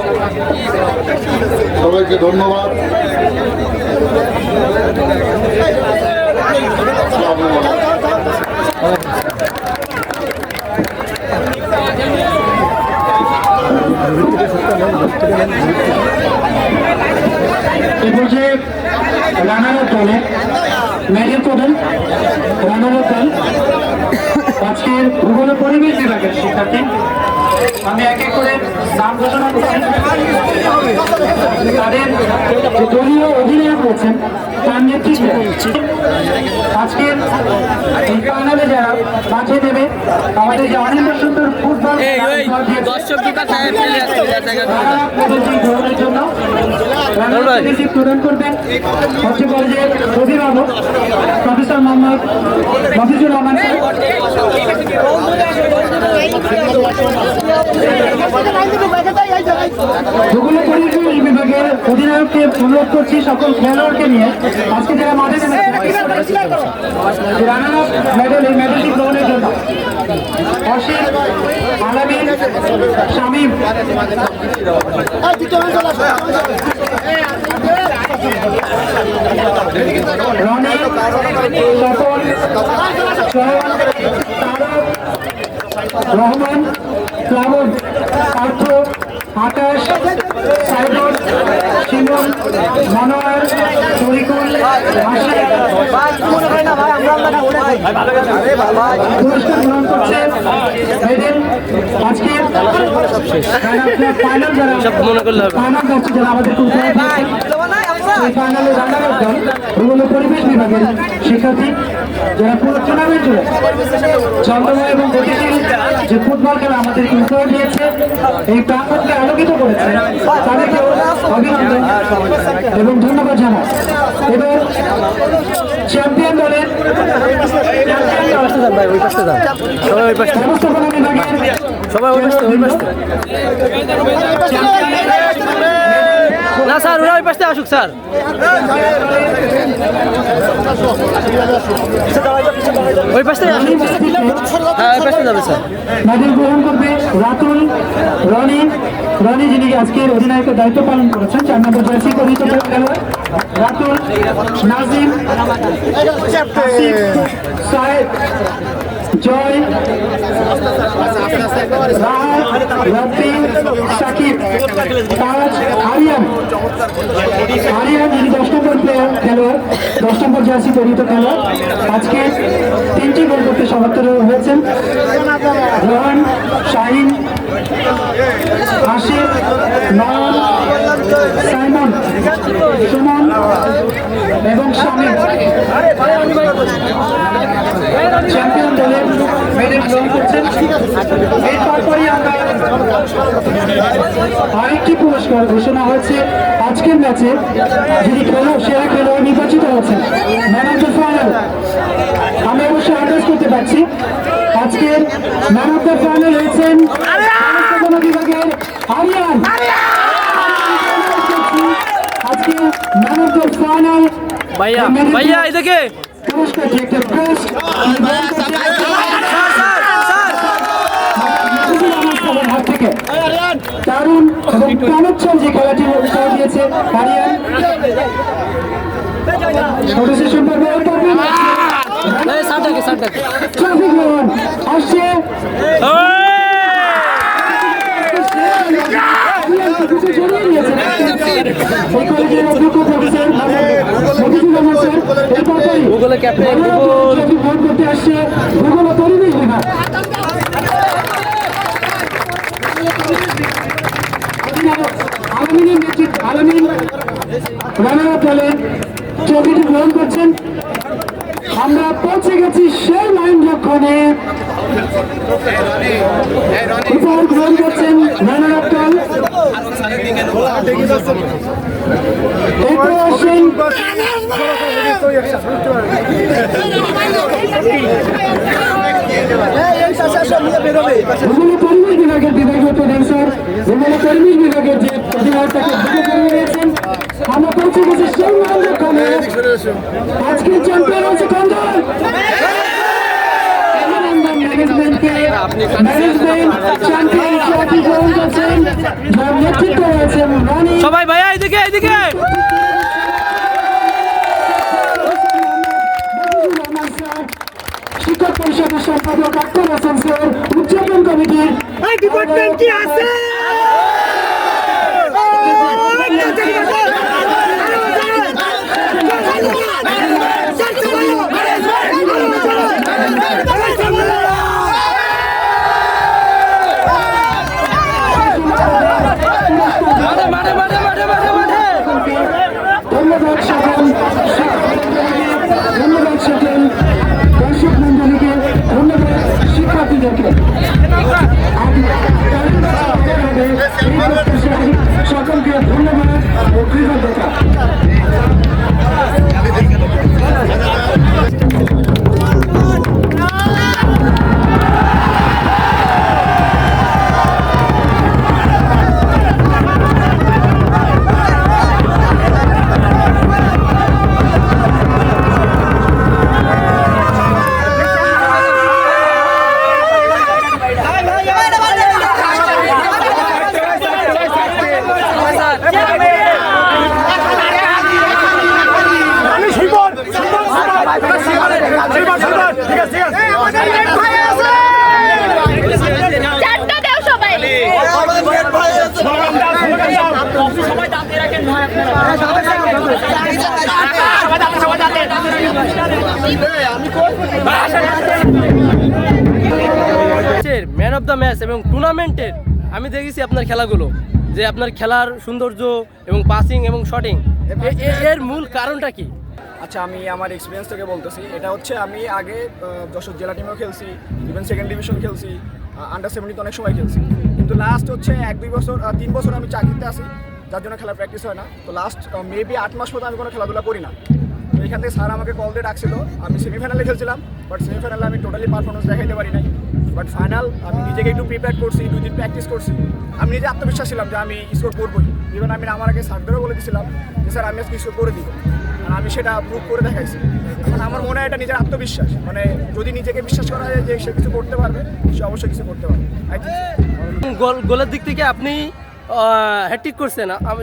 সবাইকে ধন্যবাদ। এই পর্যায়ে রানারের দলে মেডেল প্রদান, রানারের দল আজকের ভূগোল ও পরিবেশ বিভাগের শিক্ষার্থী। আমি এক এক করে নাম ঘোষণা করছি। তাদের যে দলীয় অধিনায়ক রয়েছেন তার নেতৃত্বে আজকের এই ফাইনালে যারা মাঠে দেবে আমাদের যে অনিন্দ সুন্দর ফুটবল গ্রহণের জন্য প্রদান করবেন হচ্ছে কলেজের অভিভাবক প্রফেসর মোহাম্মদ মফিজুর রহমান স্যার। ভূগোল পরিবেশ বিভাগের অধিনায়ককে অনুরোধ করছি সকল খেলোয়াড়কে নিয়ে আজকে যারা মাঠে রানার আপ মেডেল, এই মেডেলটি গ্রহণের জন্য অসীম, আলামিন, শামীম, রনি, সফল, সোহেল, তারক, রহমান, প্লাবন, পার্থ, আকাশ, সাইদুল, শিমুল, মনোয়ার, শরিকুল, পুরস্কার গ্রহণ করছেন মেডেল আজকের ফাইনাল যারা ফাইনাল যাচ্ছে, যারা আমাদেরকে উপহার দিচ্ছেন এই ফাইনালে রানার দল ভূগোল ও পরিবেশ বিভাগের শিক্ষার্থী, যারা পুরো টুর্নামেন্ট জুড়ে ছন্দময় এবং গতিশীল যে ফুটবল খেলা আমাদেরকে উপহার দিয়েছে, এই প্রাঙ্গণকে আলোকিত করেছে, তাদেরকে অভিনন্দন এবং ধন্যবাদ জানাই। এবং চ্যাম্পিয়ন দলের ব্যবস্থাপনা বিভাগের না স্যার, ওরা ওই পাশে আসুক স্যার। ওই পাশে হ্যাঁ ওই পাশে যাবে স্যার। মেডেল গ্রহণ করবে রাতুল রনি রনি, যিনি আজকের অধিনায়কের দায়িত্ব পালন করেছেন। 4 নম্বর জার্সি পরিহিত খেলোয়াড় রাতুল, নাজিম, আসিফ, সাহেব, জয়, রাহাত, রাব্বি, সাকিব, তাজ, আরিয়ান। আরিয়ান যিনি 10 নম্বর প্লেয়ার খেলোয়াড়, 10 নম্বর জার্সি পরিহিত খেলোয়াড়, আজকে 3টি গোল করতে সমর্থ হয়েছেন। রোহন, শাহিন, আশিক, নয়ন, সাইমন, সুমন এবং শামিম চ্যাম্পিয়ন দলের মেডেল গ্রহণ করছেন। এর পরপরই আমরা আরেকটি পুরস্কার ঘোষণা হয়েছে। আজকের ম্যাচে যিনি সেরা খেলোয়াড় নির্বাচিত হয়েছেন, ম্যান অফ দ্য ফাইনাল। আমি অবশ্যই আন্দাজ করতে পারছি আজকের ম্যান অফ দ্য ফাইনাল হয়েছেন ব্যবস্থাপনা বিভাগের আরিয়ান। আজকে ম্যান অফ দ্য ফাইনাল ভাইয়া ভাইয়া এদিকে পুরস্কারটি একটা পোস্ট হাত থেকে দারুণ এবং প্রাণোচ্ছল যে খেলাটি উপহার দিয়েছে আরিয়ান। ফটোসেশন পর্বে ট্রাফিক লাইন আসছে। গুগলে ক্যাপ্টেন ভোট করতে আসছে ভূগোল ও পরিবেশ বিভাগ। আলমিনের নেতৃত্বে আলমিন রানারা দলের ট্রফিটি গ্রহণ করছেন। আমরা পৌঁছে গেছি সেই লাইন লক্ষণে। উপহার গ্রহণ করছেন রানারা দল। এরপর আসেন ভূগোল পরিবেশ বিভাগের বিভাগীয় প্রধান স্যার, ভূগোল পরিবেশ বিভাগের যে অধিনায়ক তাকে ভূগোল করে নিয়েছেন। আমরা পৌঁছে গেছি সেই লাইন লক্ষণে। আজকের চ্যাম্পিয়ন হচ্ছে কন্দল। সবাই ভাইয়া এদিকে এদিকে শিক্ষক পরিষদের সম্পাদক আক্তার হাসান স্যার, উদযাপন কমিটির ডিপার্টমেন্ট কি আছে ধন্যবাদ সকল ধন্যবাদ সকল দর্শক মন্ডলীকে, ধন্যবাদ শিক্ষার্থীদেরকে। সকলকে ধন্যবাদ ও কৃতজ্ঞতা। ম্যান অফ দ্য ম্যাচ এবং টুর্নামেন্টের আমি দেখেছি আপনার খেলাগুলো, যে আপনার খেলার সৌন্দর্য এবং পাসিং এবং শটিং, এর মূল কারণটা কি? আচ্ছা, আমি আমার এক্সপিরিয়েন্স থেকে বলতেছি। এটা হচ্ছে আমি আগে যশোর জেলা টিমেও খেলছি, ইভেন সেকেন্ড ডিভিশন খেলছি, আন্ডার 17 অনেক সময় খেলছি। কিন্তু লাস্ট হচ্ছে 1-2 বছর 3 বছর আমি চাকরিতে আছি, যার জন্য খেলার প্র্যাকটিস হয় না। তো লাস্ট মেবি 8 মাস মতো আমি কোনো খেলাধুলা করি না। তো এখান থেকে স্যার আমাকে কল দিয়ে ডাকছিল। আমি সেমিফাইনালে খেলছিলাম, বাট সেমিফাইনালে আমি টোটালি পারফরমেন্স দেখাইতে পারি নাই। বাট ফাইনাল আমি নিজেকে একটু প্রিপেয়ার করছি, 2 দিন প্র্যাকটিস করছি। আমি নিজে আত্মবিশ্বাস ছিলাম যে আমি স্কোর করবোই। ইভেন আমি আমার আগে স্যারদেরও বলে দিয়েছিলাম যে স্যার আমি আজকে স্কোর করে দিব। আর আমি সেটা প্রুভ করে দেখাইছি। মানে আমার মনে হয় এটা নিজের আত্মবিশ্বাস, মানে যদি নিজেকে বিশ্বাস করা যায় যে সে কিছু করতে পারবে, সে অবশ্যই কিছু করতে পারবে। গোলের দিক থেকে আপনি হ্যাট্রিক করছেন, আমি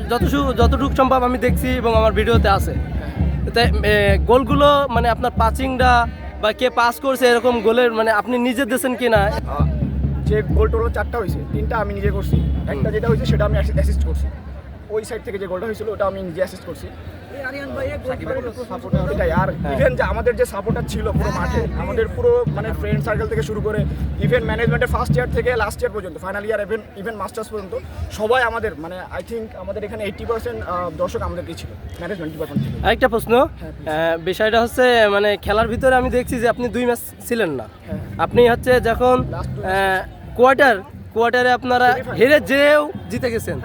যতটুকু সম্ভব আমি দেখছি এবং আমার ভিডিওতে আছে। তাই গোলগুলো মানে আপনার পাসিংটা বা কে পাস করছে এরকম গোলের মানে আপনি নিজে দিয়েছেন কি না? যে গোল টোটাল 4টা হয়েছে, 3টা আমি নিজে করছি, একটা যেটা হয়েছে সেটা আমি অ্যাসিস্ট করছি। ওই সাইড থেকে যে গোলটা হয়েছিল ওটা আমি নিজে অ্যাসিস্ট করছি। এটাই। আর ইভেন যে আমাদের যে সাপোর্টার ছিল পুরো মাঠে, আমাদের পুরো মানে ফ্রেন্ড সার্কেল থেকে শুরু করে ইভেন ম্যানেজমেন্টের ফার্স্ট ইয়ার থেকে লাস্ট ইয়ার পর্যন্ত, ফাইনাল ইয়ার ইভেন মাস্টার্স পর্যন্ত সবাই আমাদের মানে আই থিঙ্ক আমাদের এখানে 80% দর্শক আমাদেরকেই ছিল, ম্যানেজমেন্ট ডিপার্টমেন্ট থেকে। আরেকটা প্রশ্ন, বিষয়টা হচ্ছে মানে খেলার ভিতরে আমি দেখছি যে আপনি 2 ম্যাচ ছিলেন না। আপনি হচ্ছে যখন কোয়ার্টারে আপনারা হেরে যেও জিতে গেছেন,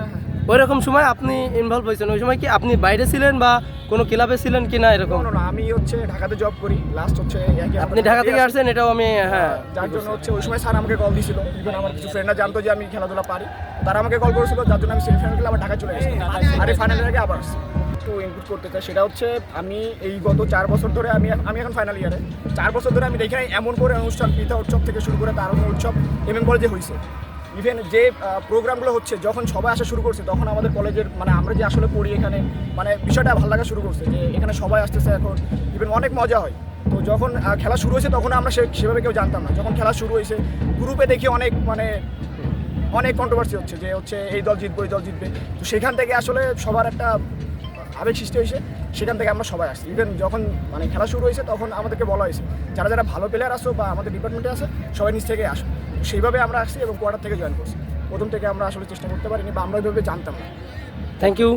ওই রকম সময় আপনি ইনভলভ হয়েছেন। ওই সময় কি আপনি বাইরে ছিলেন বা কোনো ক্লাবে ছিলেন কি না এরকম? না, আমি হচ্ছে ঢাকাতে জব করি, লাস্ট হচ্ছে আপনি ঢাকা থেকে আসছেন, এটাও আমি যার জন্য হচ্ছে ওই সময় স্যার আমাকে কল দিয়েছিল। ইভেন আমার কিছু ফ্রেন্ডরা জানতো যে আমি খেলাধুলা পারি, তারা আমাকে কল করেছিল, যার জন্য আমি সেমিফাইনাল খেলে আবার ঢাকায় চলে গেছি। আর এই ফাইনালের আগে আবার একটু ইনপুট করতে চাই, সেটা হচ্ছে আমি এই গত 4 বছর ধরে আমি এখন ফাইনাল ইয়ারে 4 বছর ধরে আমি দেখি নাই এমন করে অনুষ্ঠান, পিতা উৎসব থেকে শুরু করে তারুণ্য উৎসব এমএম কলেজে হয়েছে। ইভেন যে প্রোগ্রামগুলো হচ্ছে যখন সবাই আসা শুরু করছে, তখন আমাদের কলেজের মানে আমরা যে আসলে পড়ি এখানে মানে বিষয়টা ভালো লাগা শুরু করছে যে এখানে সবাই আসতেছে এখন, ইভেন অনেক মজা হয়। তো যখন খেলা শুরু হয়েছে তখন আমরা সেভাবে কেউ জানতাম না। যখন খেলা শুরু হয়েছে গ্রুপে দেখি অনেক কন্ট্রোভার্সি হচ্ছে যে হচ্ছে এই দল জিতবে ওই দল জিতবে। তো সেখান থেকে আসলে সবার একটা আবেগ সৃষ্টি হয়েছে, সেখান থেকে আমরা সবাই আসছি। ইভেন যখন মানে খেলা শুরু হয়েছে তখন আমাদেরকে বলা হয়েছে যারা যারা ভালো প্লেয়ার আসো বা আমাদের ডিপার্টমেন্টে আসে সবাই নিচ থেকে আসো। সেইভাবে আমরা আসছি এবং কোয়ার্টার থেকে জয়েন করছি। প্রথম থেকে আমরা আসলে চেষ্টা করতে পারিনি বা আমরা ওইভাবে জানতাম না। Thank you.